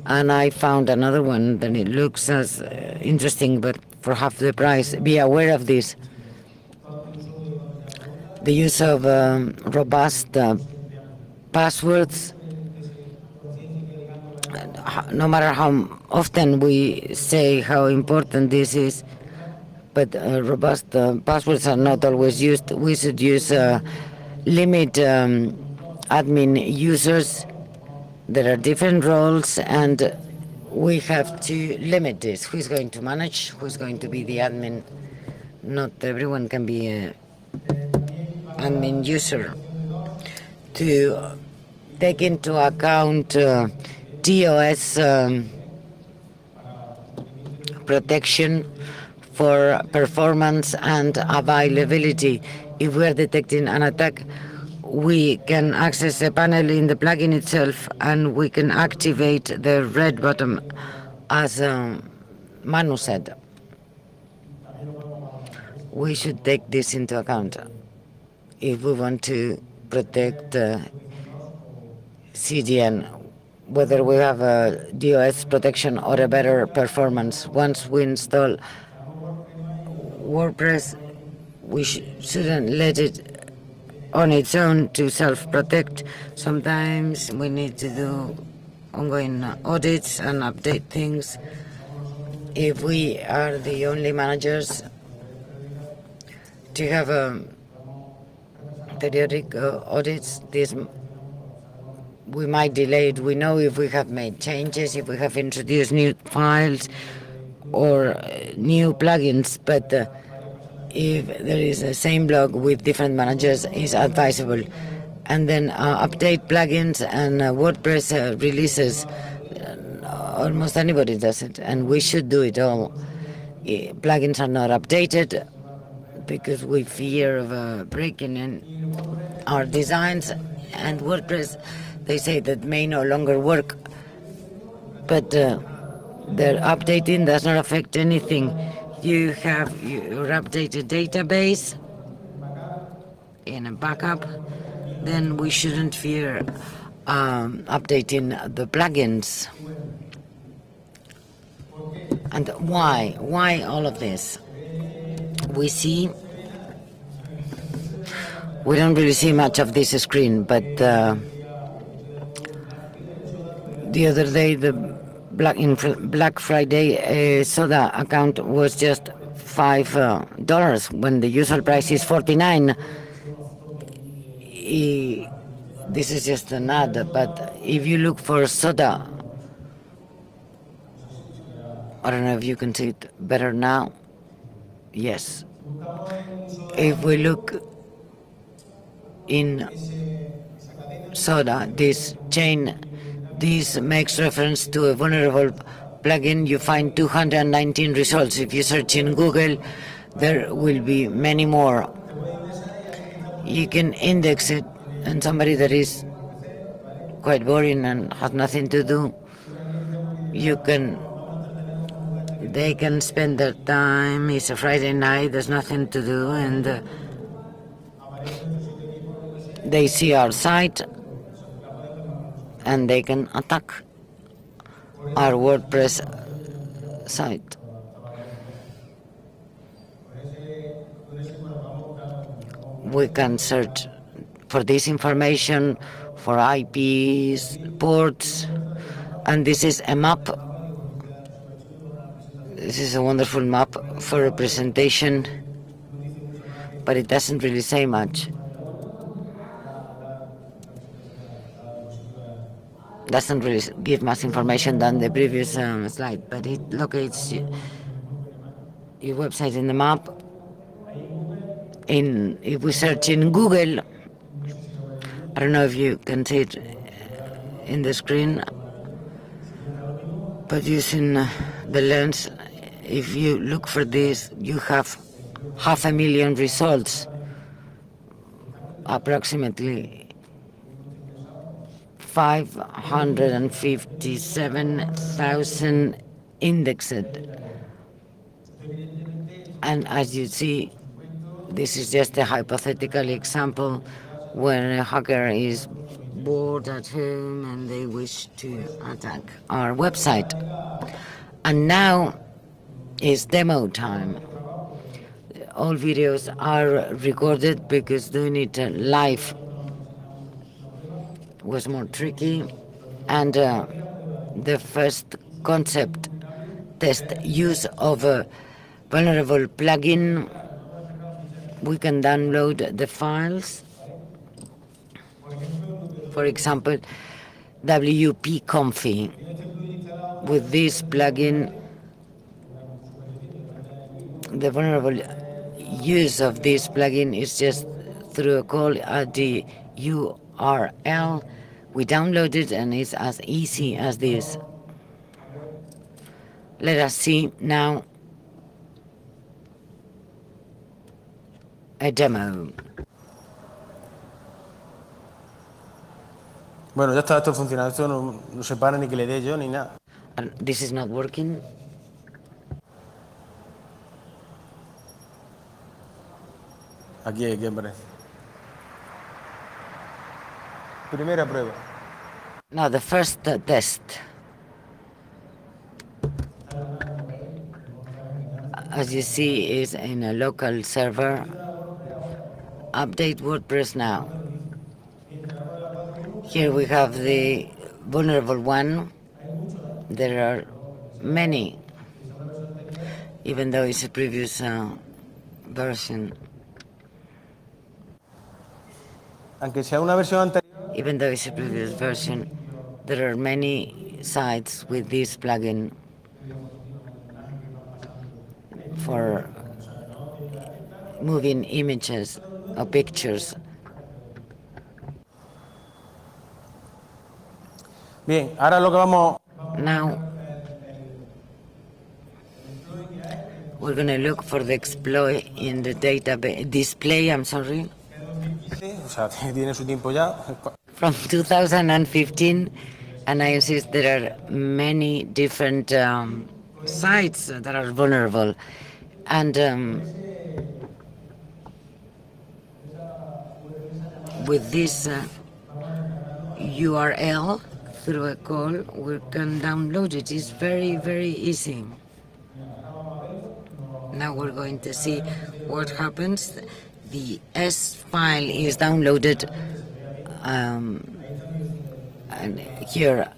and I found another one that it looks as interesting, but for half the price. Be aware of this. The use of robust passwords. No matter how often we say how important this is, but robust passwords are not always used. We should use limit admin users. There are different roles, and we have to limit this. Who's going to manage? Who's going to be the admin? Not everyone can be an admin user. To take into account DOS protection for performance and availability. If we are detecting an attack, we can access a panel in the plugin itself, and we can activate the red button, as Manu said. We should take this into account if we want to protect CDN, whether we have a DOS protection or a better performance. Once we install WordPress, we shouldn't let it on its own to self-protect. Sometimes we need to do ongoing audits and update things. If we are the only managers, to have periodic audits, we might delay it. We know if we have made changes, if we have introduced new files or new plugins, but if there is the same blog with different managers, is advisable. And then update plugins and WordPress releases. Almost anybody does it, and we should do it all. Plugins are not updated because we fear of breaking in our designs, and WordPress, they say that may no longer work, but their updating does not affect anything. You have your updated database in a backup, then we shouldn't fear updating the plugins. And why? Why all of this? We see, we don't really see much of this screen, but the other day, in Black Friday, soda account was just $5 when the usual price is $49. This is just an ad, but if you look for soda I don't know if you can see it better now. Yes. If we look in Soda, this chain, this makes reference to a vulnerable plugin. You find 219 results. If you search in Google, there will be many more. You can index it, and somebody that is quite boring and has nothing to do, they can spend their time. It's a Friday night, there's nothing to do, and they see our site and they can attack our WordPress site. We can search for this information, for IPs, ports, and this is a map. This is a wonderful map for representation, but it doesn't really say much. Doesn't really give much information than the previous slide, but it locates your website in the map. If we search in Google, I don't know if you can see it in the screen, but using the lens, if you look for this, you have 500,000 results, approximately 557,000 indexed. And as you see, this is just a hypothetical example when a hacker is bored at home and they wish to attack our website. And now is demo time. All videos are recorded because doing it live was more tricky, and the first concept test use of a vulnerable plugin. We can download the files. For example, WP-Config. With this plugin, the vulnerable use of this plugin is just through a call at the URL. We download it and it's as easy as this. Let us see now a demo. Bueno, ya está esto funcionando. Esto no se para ni que le dé yo ni nada. And this is not working. Aquí aparece. Primera prueba. Now the first test. As you see, is in a local server. Update WordPress now. Here we have the vulnerable one. There are many, even though it's a previous version. Aunque sea una versión anterior. Even though it's a previous version, there are many sites with this plugin for moving images or pictures. Bien, ahora lo que vamos. Now we're going to look for the exploit in the database display. I'm sorry. O sea, tiene su tiempo ya. From 2015, and I insist there are many different sites that are vulnerable, and with this URL through a call, we can download it. It's very, very easy. Now we're going to see what happens. The S file is downloaded, and here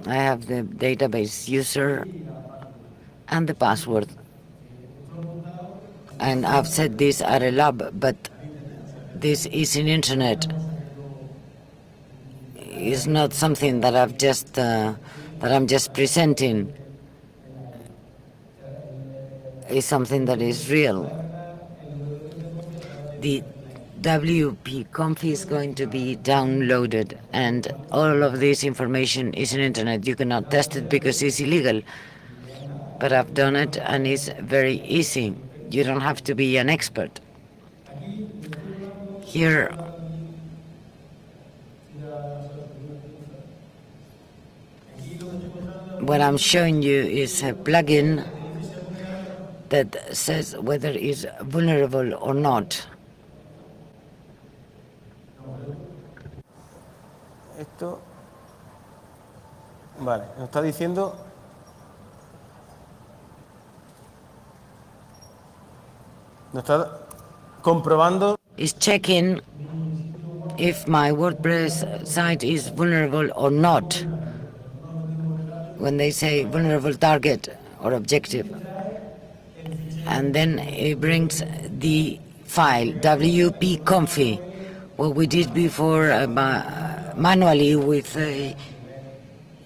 I have the database user and the password. And I've set this at a lab, but this is in internet. It's not something that I'm just presenting. is something that is real. The WP-Conf is going to be downloaded, and all of this information is on internet. You cannot test it because it's illegal, but I've done it and it's very easy. You don't have to be an expert. Here, what I'm showing you is a plugin that says whether it's vulnerable or not. Esto, vale, nos está diciendo nos está comprobando. Is checking if my WordPress site is vulnerable or not. When they say vulnerable target or objective, and then it brings the file WP-Conf, what we did before manually with a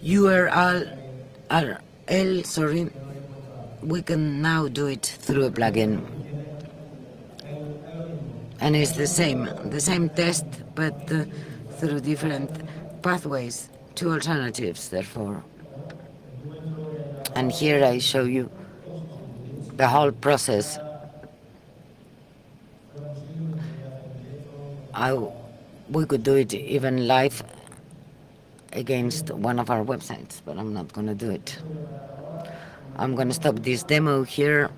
URL, sorry, we can now do it through a plugin. And it's the same test, but through different pathways, two alternatives, therefore. And here I show you the whole process. We could do it even live against one of our websites, but I'm not going to do it. I'm going to stop this demo here.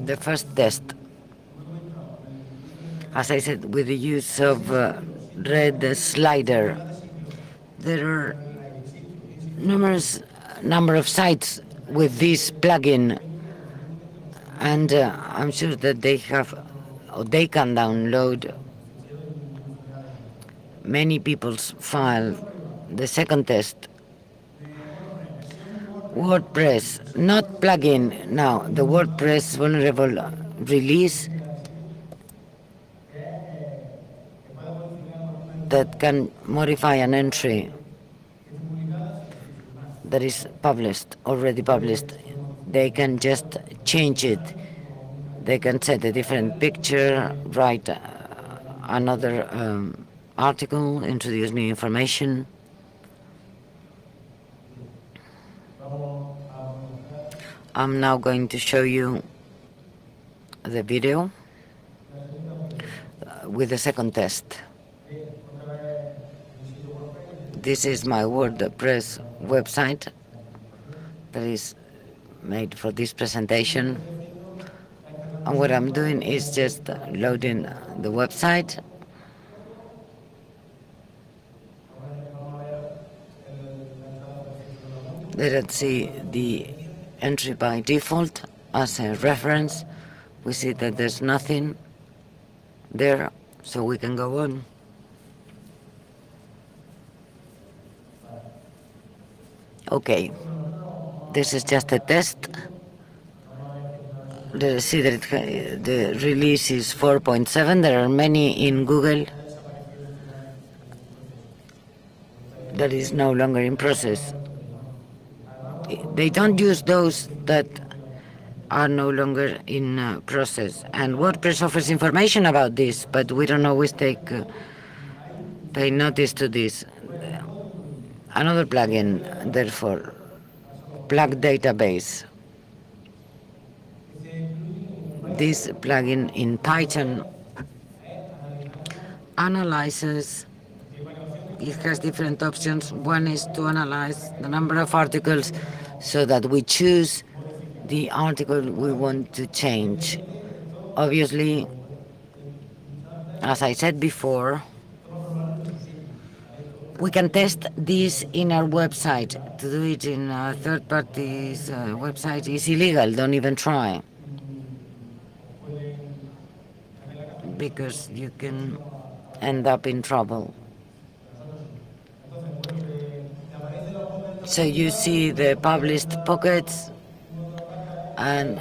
The first test, as I said, with the use of red slider. There are numerous number of sites with this plugin, and I'm sure that they have, or they can download many people's file. The second test, WordPress, not plugin. Now the WordPress vulnerable release that can modify an entry that is published, already published. They can just change it. They can set a different picture, write another article, introduce new information. I'm now going to show you the video with the second test. This is my WordPress website that is made for this presentation. And what I'm doing is just loading the website. Let's see the entry by default as a reference. We see that there's nothing there, so we can go on. Okay, this is just a test. Let's see that the release is 4.7. There are many in Google that is no longer in process. They don't use those that are no longer in process. And WordPress offers information about this, but we don't always pay notice to this. Another plugin, therefore, plug database. This plugin in Python analyzes. It has different options. One is to analyze the number of articles so that we choose the article we want to change. Obviously, as I said before, we can test this in our website. To do it in a third party's website is illegal. Don't even try, because you can end up in trouble. So you see the published pockets, and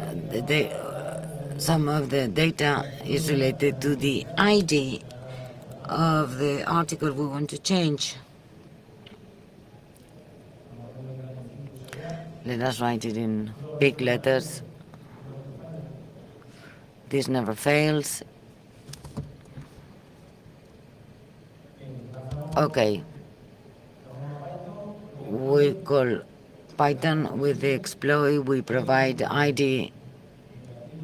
some of the data is related to the ID of the article we want to change. Let us write it in big letters. This never fails. Okay. We call Python with the exploit. We provide ID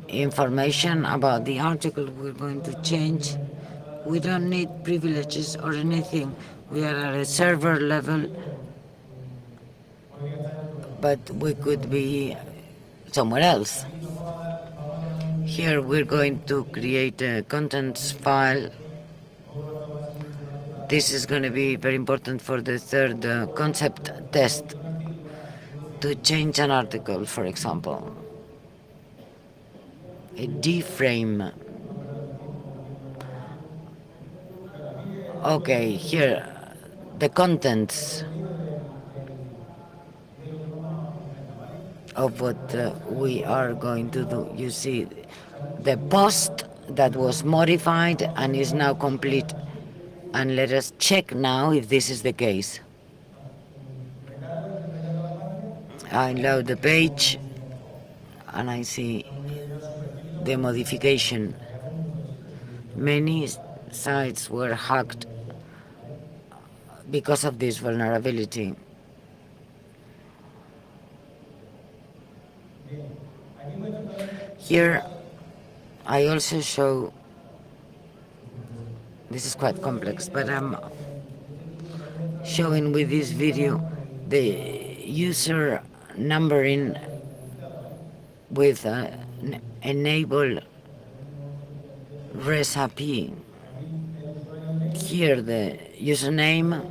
information about the article we're going to change. We don't need privileges or anything. We are at a server level, but we could be somewhere else. Here we're going to create a contents file. This is going to be very important for the third concept test, to change an article, for example. A D-frame. Okay, here, the contents of what we are going to do. You see, the post that was modified and is now complete. And let us check now if this is the case. I load the page and I see the modification. Many sites were hacked because of this vulnerability. Here I also show, this is quite complex, but I'm showing with this video the user numbering with enable res API. Here the username,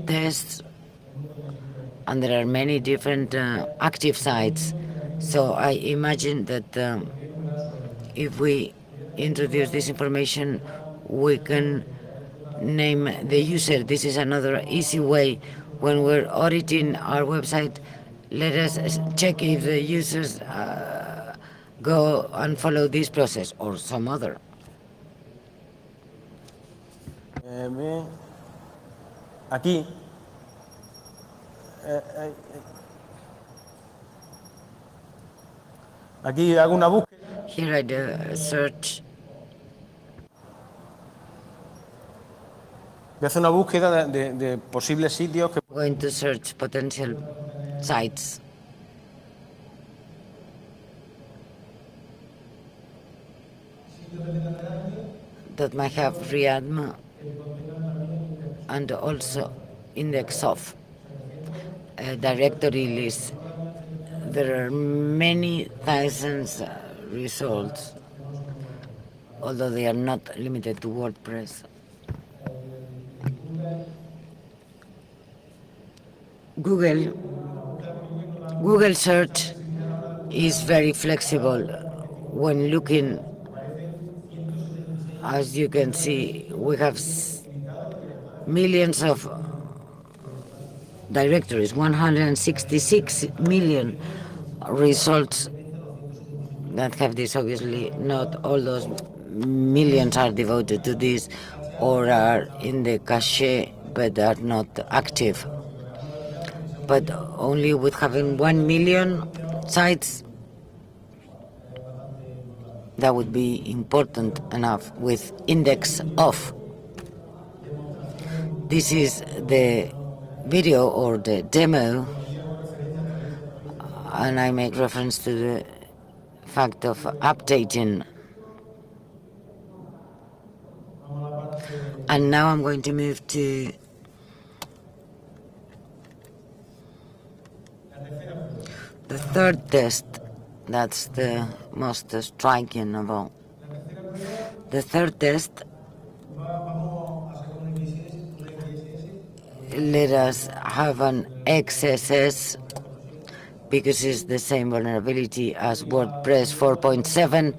tests, and there are many different active sites. So I imagine that if we introduce this information, we can name the user. This is another easy way. When we're auditing our website, let us check if the users go and follow this process or some other. Bien. Aquí. Aquí hago una búsqueda. Here I do a search. Voy a hacer una búsqueda de posibles sitios que... Going to search potential sites. That might have readme and also index of a directory list. There are many thousands results, although they are not limited to WordPress. Google search is very flexible. When looking, as you can see, we have millions of directories, 166 million results that have this. Obviously, not all those millions are devoted to this or are in the cache but are not active. But only with having 1 million sites, that would be important enough with index of. This is the video or the demo, and I make reference to the fact of updating. And now I'm going to move to the third test. That's the most striking of all. The third test, let us have an XSS, because it's the same vulnerability as WordPress 4.7,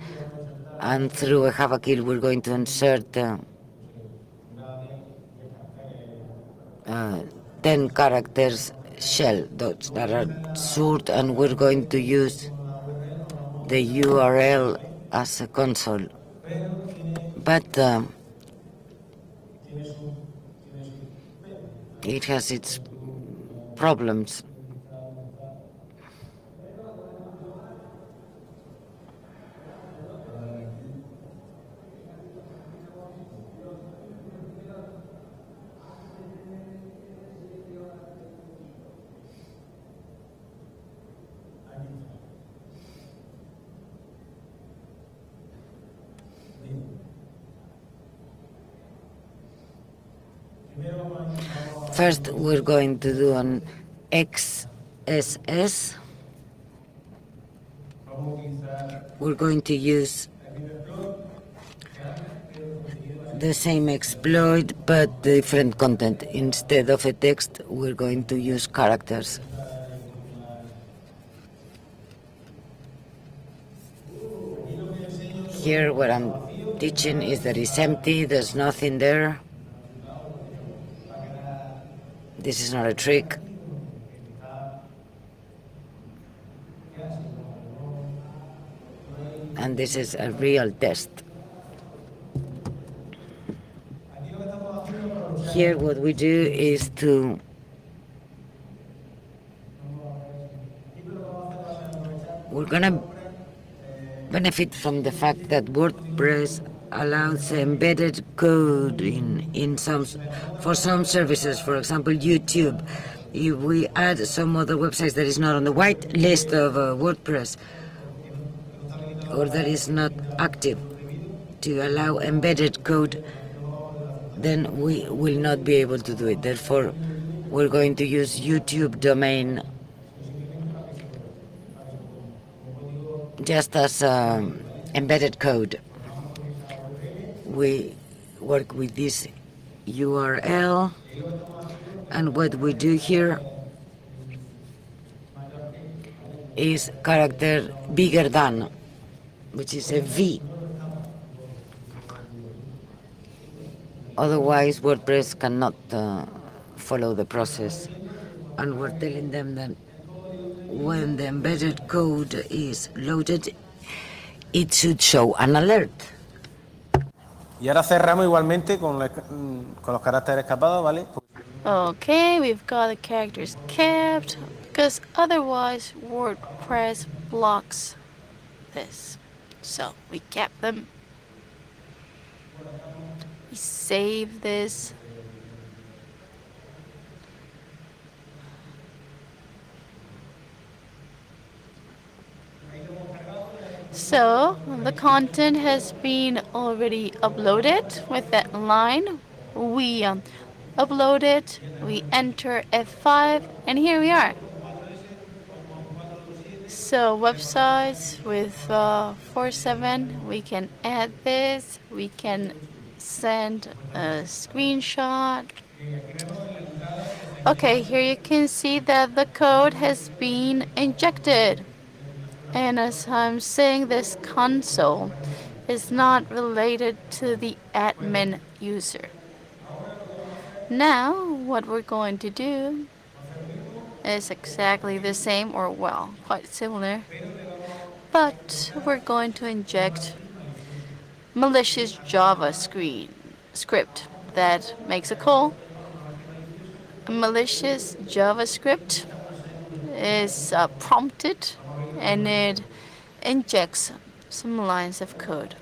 and through a have a kill we're going to insert 10 characters shell dots that are short, and we're going to use the URL as a console. But it has its problems. First, we're going to do an XSS. We're going to use the same exploit but different content. Instead of a text, we're going to use characters. Here what I'm teaching is that it's empty, there's nothing there. This is not a trick. And this is a real test. Here what we do is to we're gonna benefit from the fact that WordPress allows embedded code for some services, for example YouTube. If we add some other websites that is not on the white list of WordPress or that is not active to allow embedded code, then we will not be able to do it. Therefore, we're going to use YouTube domain just as embedded code. We work with this URL, and what we do here is character bigger than, which is a V. Otherwise, WordPress cannot follow the process. And we're telling them that when the embedded code is loaded, it should show an alert. Y ahora cerramos igualmente con los caracteres capados, ¿vale? Okay, we've got the characters capped because otherwise WordPress blocks this. So we cap them. We save this. So the content has been already uploaded with that line. We upload it, we enter F5, and here we are. So websites with 47, we can add this, we can send a screenshot. Okay, here you can see that the code has been injected. And as I'm saying, this console is not related to the admin user. Now, what we're going to do is exactly the same, or well, quite similar, but we're going to inject malicious Java script that makes a call. A malicious JavaScript is prompted and it injects some lines of code.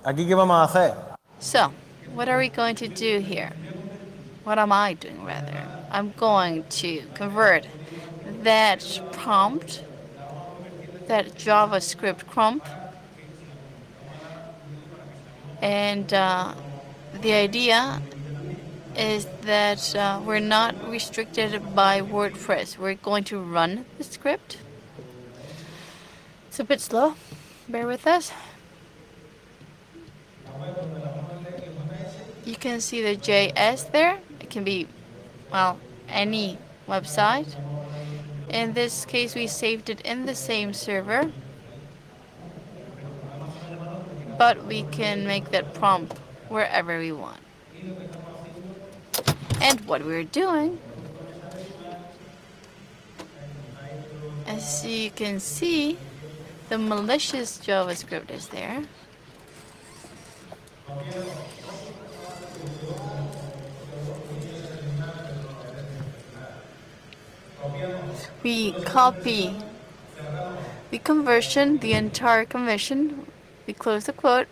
¿Aquí qué vamos a hacer? So, what are we going to do here? What am I doing rather? I'm going to convert that prompt, that JavaScript prompt, and the idea is that we're not restricted by WordPress. We're going to run the script. It's a bit slow. Bear with us. You can see the JS there. It can be, well, any website. In this case, we saved it in the same server. But we can make that prompt wherever we want. And what we're doing, as you can see, the malicious JavaScript is there. We copy the conversion, the entire conversion. We close the quote.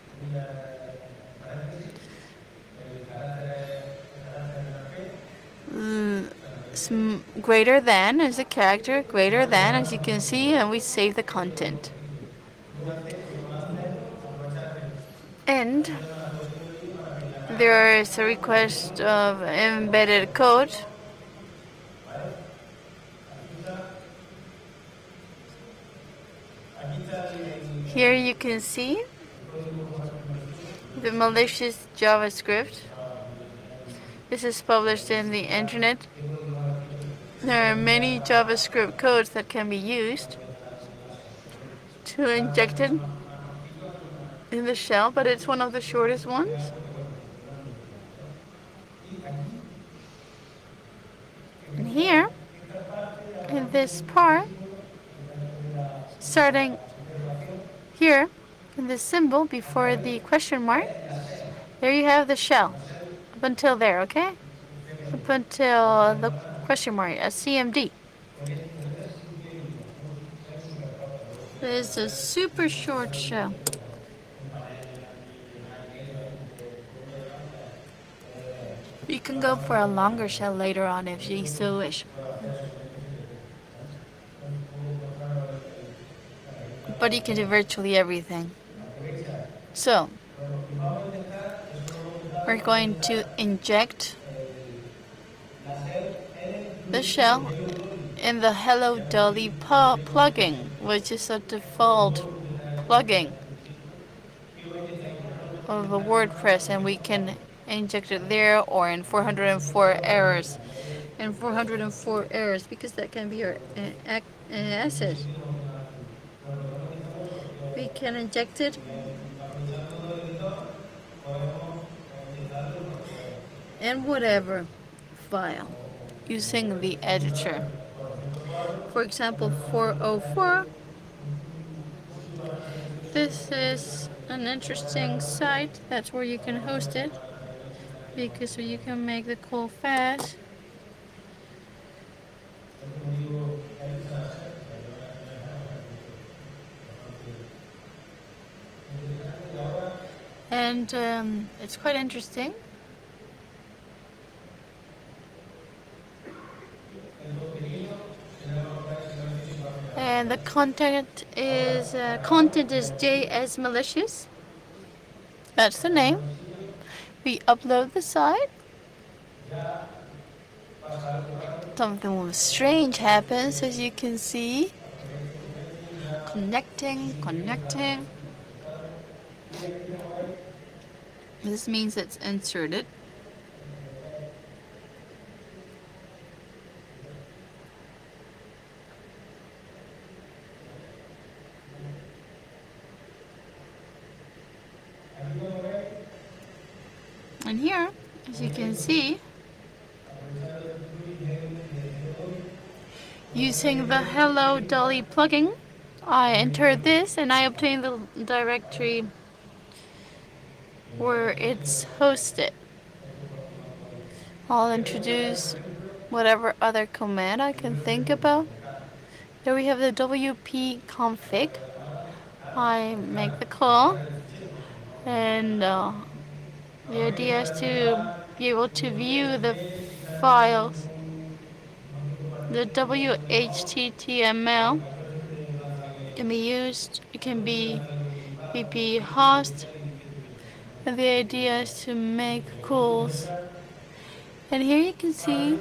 greater than is a character, greater than, as you can see, and we save the content. And there is a request of embedded code. Here you can see the malicious JavaScript. This is published in the internet. There are many JavaScript codes that can be used to inject it in the shell, but it's one of the shortest ones. And here, in this part, starting here, in this symbol before the question mark, there you have the shell. Up until there, okay? Up until the question mark, a CMD. This is a super short shell. You can go for a longer shell later on if you so wish. But you can do virtually everything. So, we're going to inject the shell in the Hello Dolly plugin, which is a default plugin of the WordPress, and we can inject it there or in 404 errors. And 404 errors, because that can be your asset. We can inject it in whatever file using the editor. For example, 404. This is an interesting site. That's where you can host it, because you can make the call fast. And it's quite interesting. And the content is JS malicious. That's the name. We upload the site. Something strange happens, as you can see. Connecting. This means it's inserted. And here, as you can see, using the Hello Dolly plugin, I entered this and I obtained the directory where it's hosted. I'll introduce whatever other command I can think about. There we have the WP config. I make the call, and the idea is to be able to view the files. The WHTML can be used. It can be VP host. And the idea is to make calls. And here you can see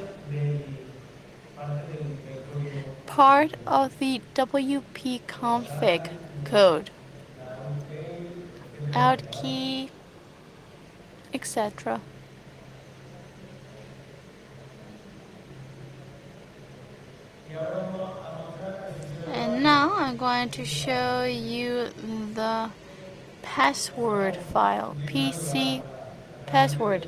part of the WP config code. Out key, etc. And now I'm going to show you the password file, PC password.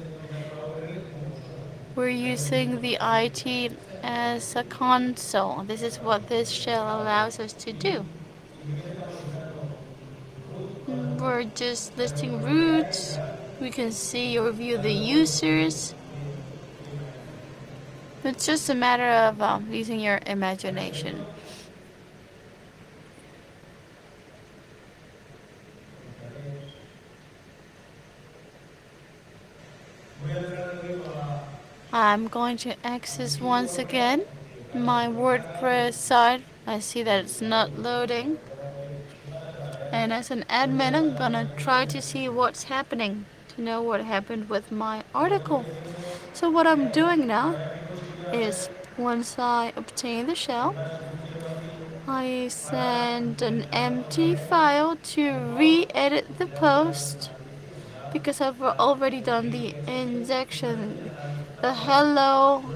We're using the IT as a console. This is what this shell allows us to do. We're just listing roots. We can see or view the users. It's just a matter of using your imagination. I'm going to access once again my WordPress site. I see that it's not loading. And as an admin, I'm gonna try to see what's happening, to know what happened with my article. So what I'm doing now is, once I obtain the shell, I send an empty file to re-edit the post, because I've already done the injection. The hello.hp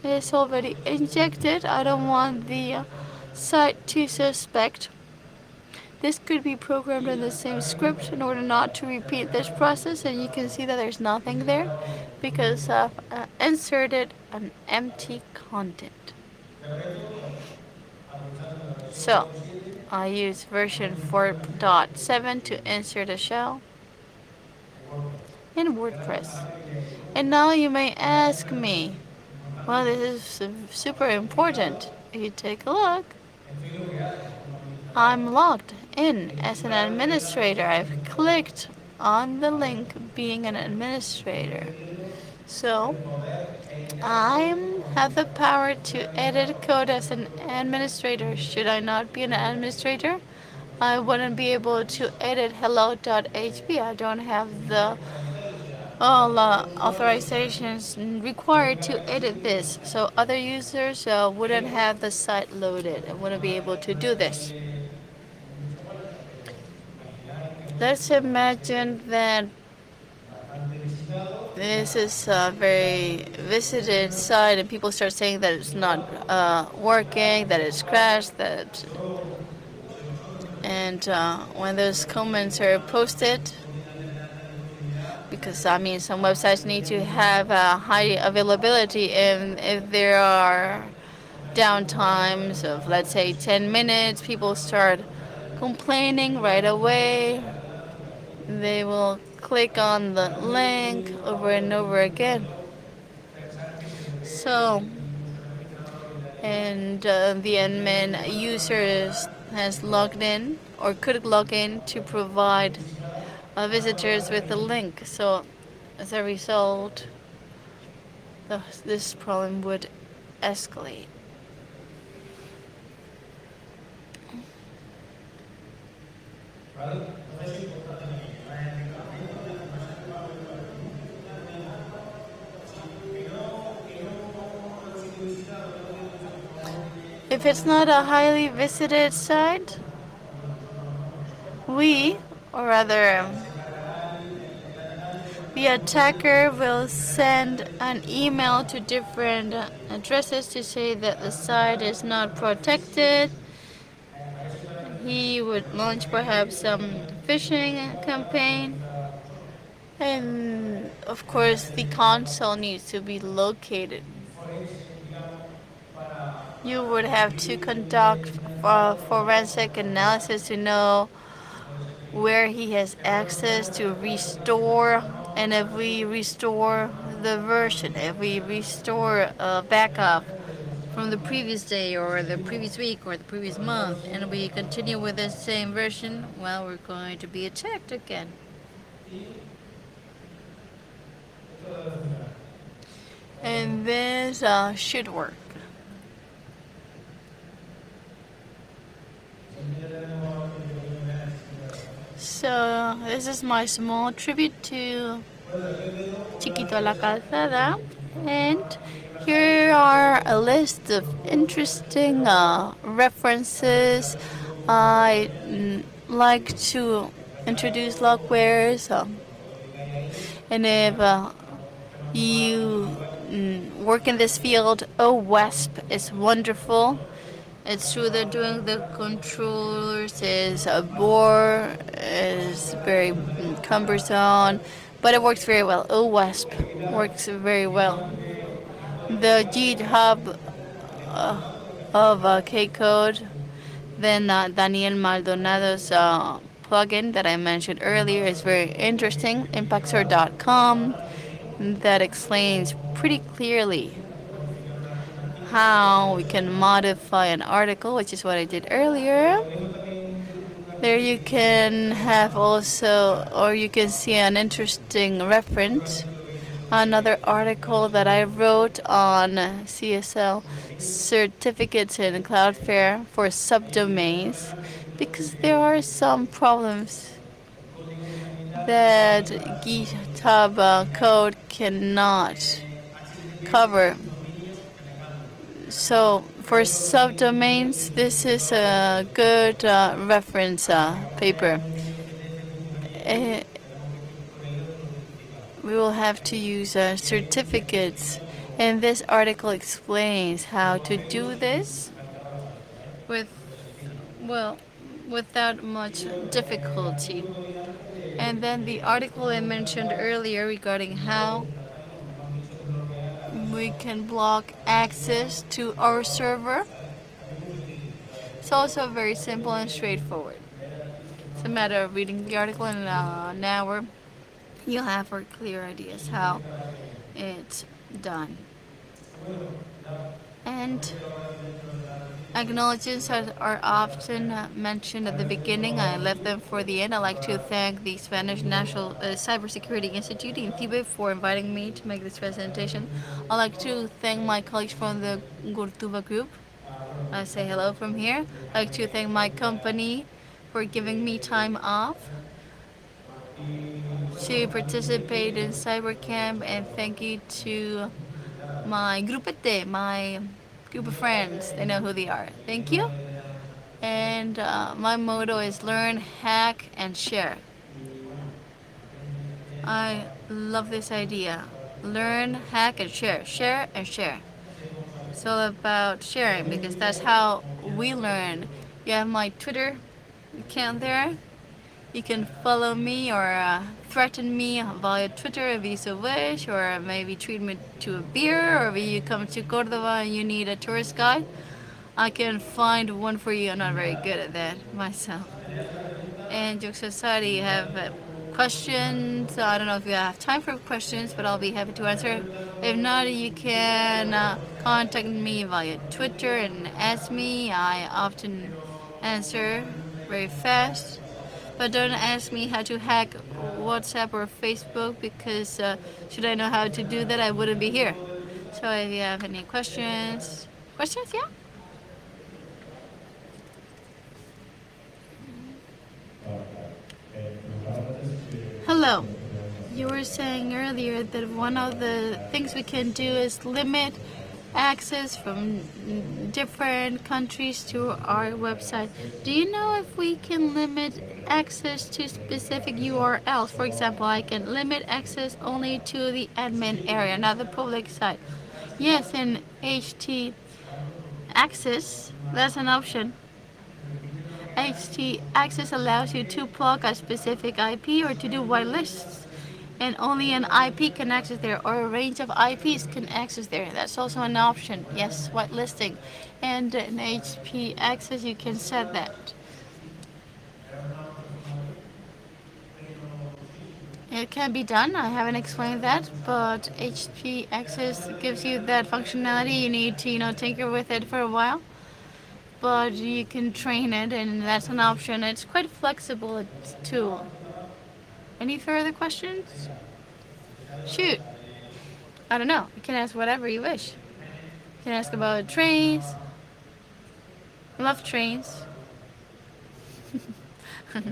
is already injected. I don't want the site to suspect. This could be programmed in the same script in order not to repeat this process, and you can see that there's nothing there because I've inserted an empty content. So I use version 4.7 to insert a shell in WordPress. And now you may ask me, well, this is super important. If you take a look, I'm logged in as an administrator. I've clicked on the link being an administrator. So I have the power to edit code as an administrator. Should I not be an administrator, I wouldn't be able to edit hello.hp. I don't have the all authorizations required to edit this. So other users wouldn't have the site loaded and wouldn't be able to do this. Let's imagine that this is a very visited site and people start saying that it's not working, that it's crashed, and when those comments are posted, because I mean some websites need to have high availability, and if there are downtimes of, let's say, 10 minutes, people start complaining right away. They will click on the link over and over again. So, and the admin user has logged in or could log in to provide visitors with the link. So, as a result, this problem would escalate. If it's not a highly visited site, or rather, the attacker will send an email to different addresses to say that the site is not protected. He would launch perhaps some phishing campaign. And of course, the console needs to be located. You would have to conduct forensic analysis to know where he has access to restore, and if we restore the version, if we restore a backup from the previous day or the previous week or the previous month, and we continue with the same version, well, we're going to be attacked again. And this should work. So this is my small tribute to Chiquito La Calzada, and here are a list of interesting references. I like to introduce logwares, and if you work in this field, OWASP is wonderful. It's true that doing the controllers is a bore, is very cumbersome, but it works very well. OWASP works very well. The GitHub of Kcode, then Daniel Maldonado's plugin that I mentioned earlier is very interesting. Impactsor.com, that explains pretty clearly how we can modify an article, which is what I did earlier. There you can have also, or you can see an interesting reference another article that I wrote on CSL certificates in Cloudflare for subdomains, because there are some problems that GitHub code cannot cover. So for subdomains, this is a good reference paper. Uh, we will have to use certificates, and this article explains how to do this with, well, without much difficulty. And then the article I mentioned earlier regarding how we can block access to our server. It's also very simple and straightforward. It's a matter of reading the article in an hour. You'll have for clear ideas how it's done. And acknowledgements are often mentioned at the beginning. I left them for the end. I'd like to thank the Spanish National Cybersecurity Institute in Tampa Bay for inviting me to make this presentation. I'd like to thank my colleagues from the Gurtuba group. I say hello from here. I'd like to thank my company for giving me time off to participate in CyberCamp, and thank you to my grupete, my group of friends. They know who they are. Thank you. And my motto is learn, hack, and share. I love this idea. Learn, hack, and share. Share and share. It's all about sharing, because that's how we learn. You have my Twitter account there. You can follow me or threaten me via Twitter if you so wish, or maybe treat me to a beer, or if you come to Cordova and you need a tourist guide, I can find one for you. I'm not very good at that myself. And Joke Society, you have questions. I don't know if you have time for questions, but I'll be happy to answer. If not, you can contact me via Twitter and ask me. I often answer very fast. But don't ask me how to hack WhatsApp or Facebook, because should I know how to do that, I wouldn't be here. So if you have any questions, yeah? Hello. You were saying earlier that one of the things we can do is limit access from different countries to our website. Do you know if we can limit access to specific URLs? For example, I can limit access only to the admin area, not the public site. Yes, in HT access, that's an option. HT access allows you to block a specific IP or to do whitelists, and only an IP can access there, or a range of IPs can access there. That's also an option. Yes, whitelisting. And in HP access, you can set that. It can be done. I haven't explained that, but HP access gives you that functionality. You need to, tinker with it for a while, but you can train it, and that's an option. It's quite flexible too. Any further questions? Shoot. I don't know. You can ask whatever you wish. You can ask about trains. I love trains. If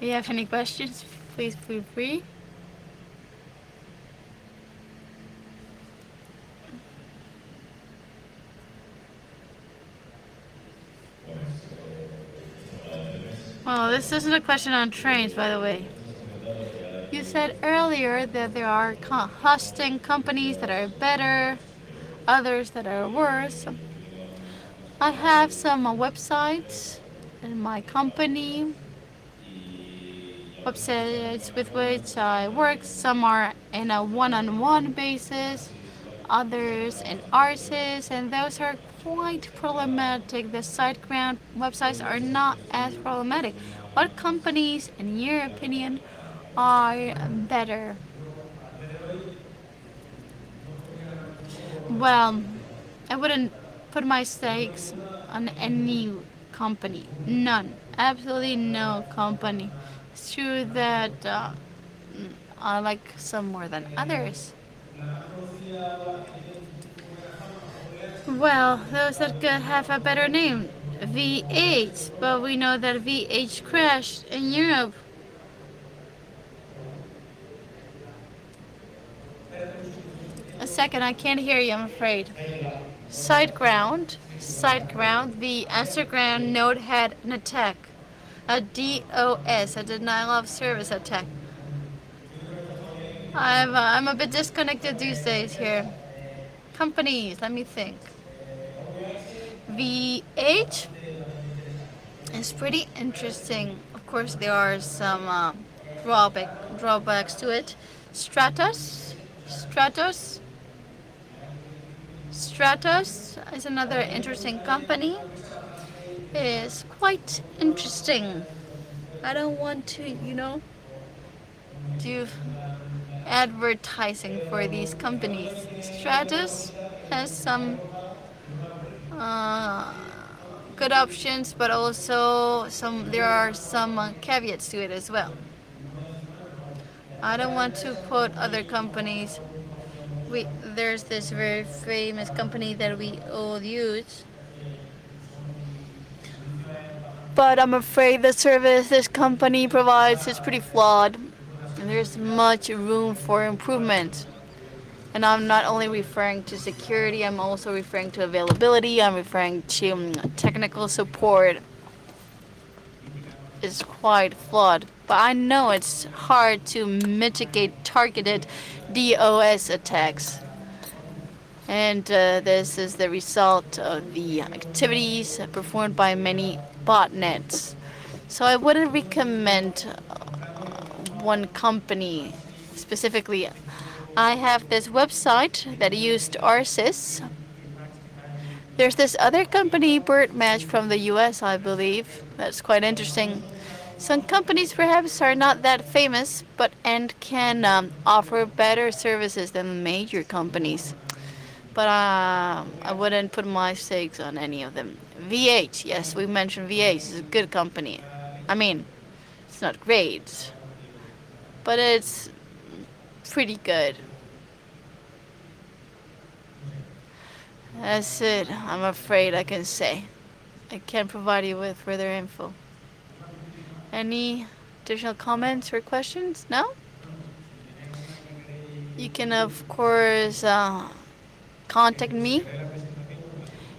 you have any questions, please feel free. Well, this isn't a question on trains, by the way. You said earlier that there are hosting companies that are better, others that are worse. I have some websites in my company, websites with which I work. Some are in a one-on-one basis, others in ARSys, and those are quite problematic. The SiteGround websites are not as problematic. What companies, in your opinion, are better? Well, I wouldn't put my stakes on any company. None. Absolutely no company. It's true that I like some more than others. Well, those that could have a better name, V8, but we know that V8 crashed in Europe. A second, I can't hear you, I'm afraid. SiteGround, the Instagram node had an attack. A DOS, a denial of service attack. I'm a bit disconnected these days here. Companies, let me think. V8 is pretty interesting. Of course, there are some drawbacks to it. Stratos is another interesting company. It is quite interesting. I don't want to, do advertising for these companies. Stratos has some good options, but also there are some caveats to it as well. I don't want to put other companies. There's this very famous company that we all use, but I'm afraid the service this company provides is pretty flawed, and there's much room for improvement. And I'm not only referring to security, I'm also referring to availability, I'm referring to technical support. It's quite flawed. But I know it's hard to mitigate targeted DOS attacks. And this is the result of the activities performed by many botnets. So I wouldn't recommend one company specifically. I have this website that used RSys. There's this other company, Birdmatch, from the US, I believe. That's quite interesting. Some companies perhaps are not that famous, but can offer better services than major companies. But I wouldn't put my stakes on any of them. V8, yes, we mentioned V8. It's a good company. I mean, it's not great, but it's pretty good. That's it, I'm afraid I can say. I can't provide you with further info. Any additional comments or questions? No? You can, of course, contact me,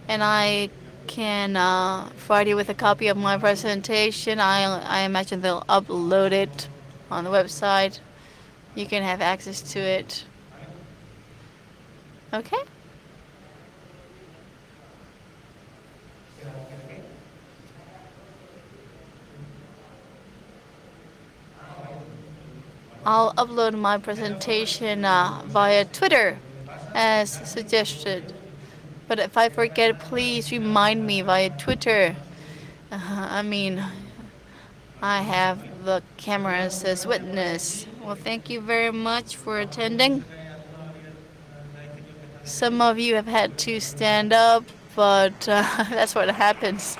and I can provide you with a copy of my presentation. I imagine they'll upload it on the website. You can have access to it. Okay? I'll upload my presentation via Twitter as suggested. But if I forget, please remind me via Twitter. I mean, I have the cameras as witness. Well, thank you very much for attending. Some of you have had to stand up, but that's what happens.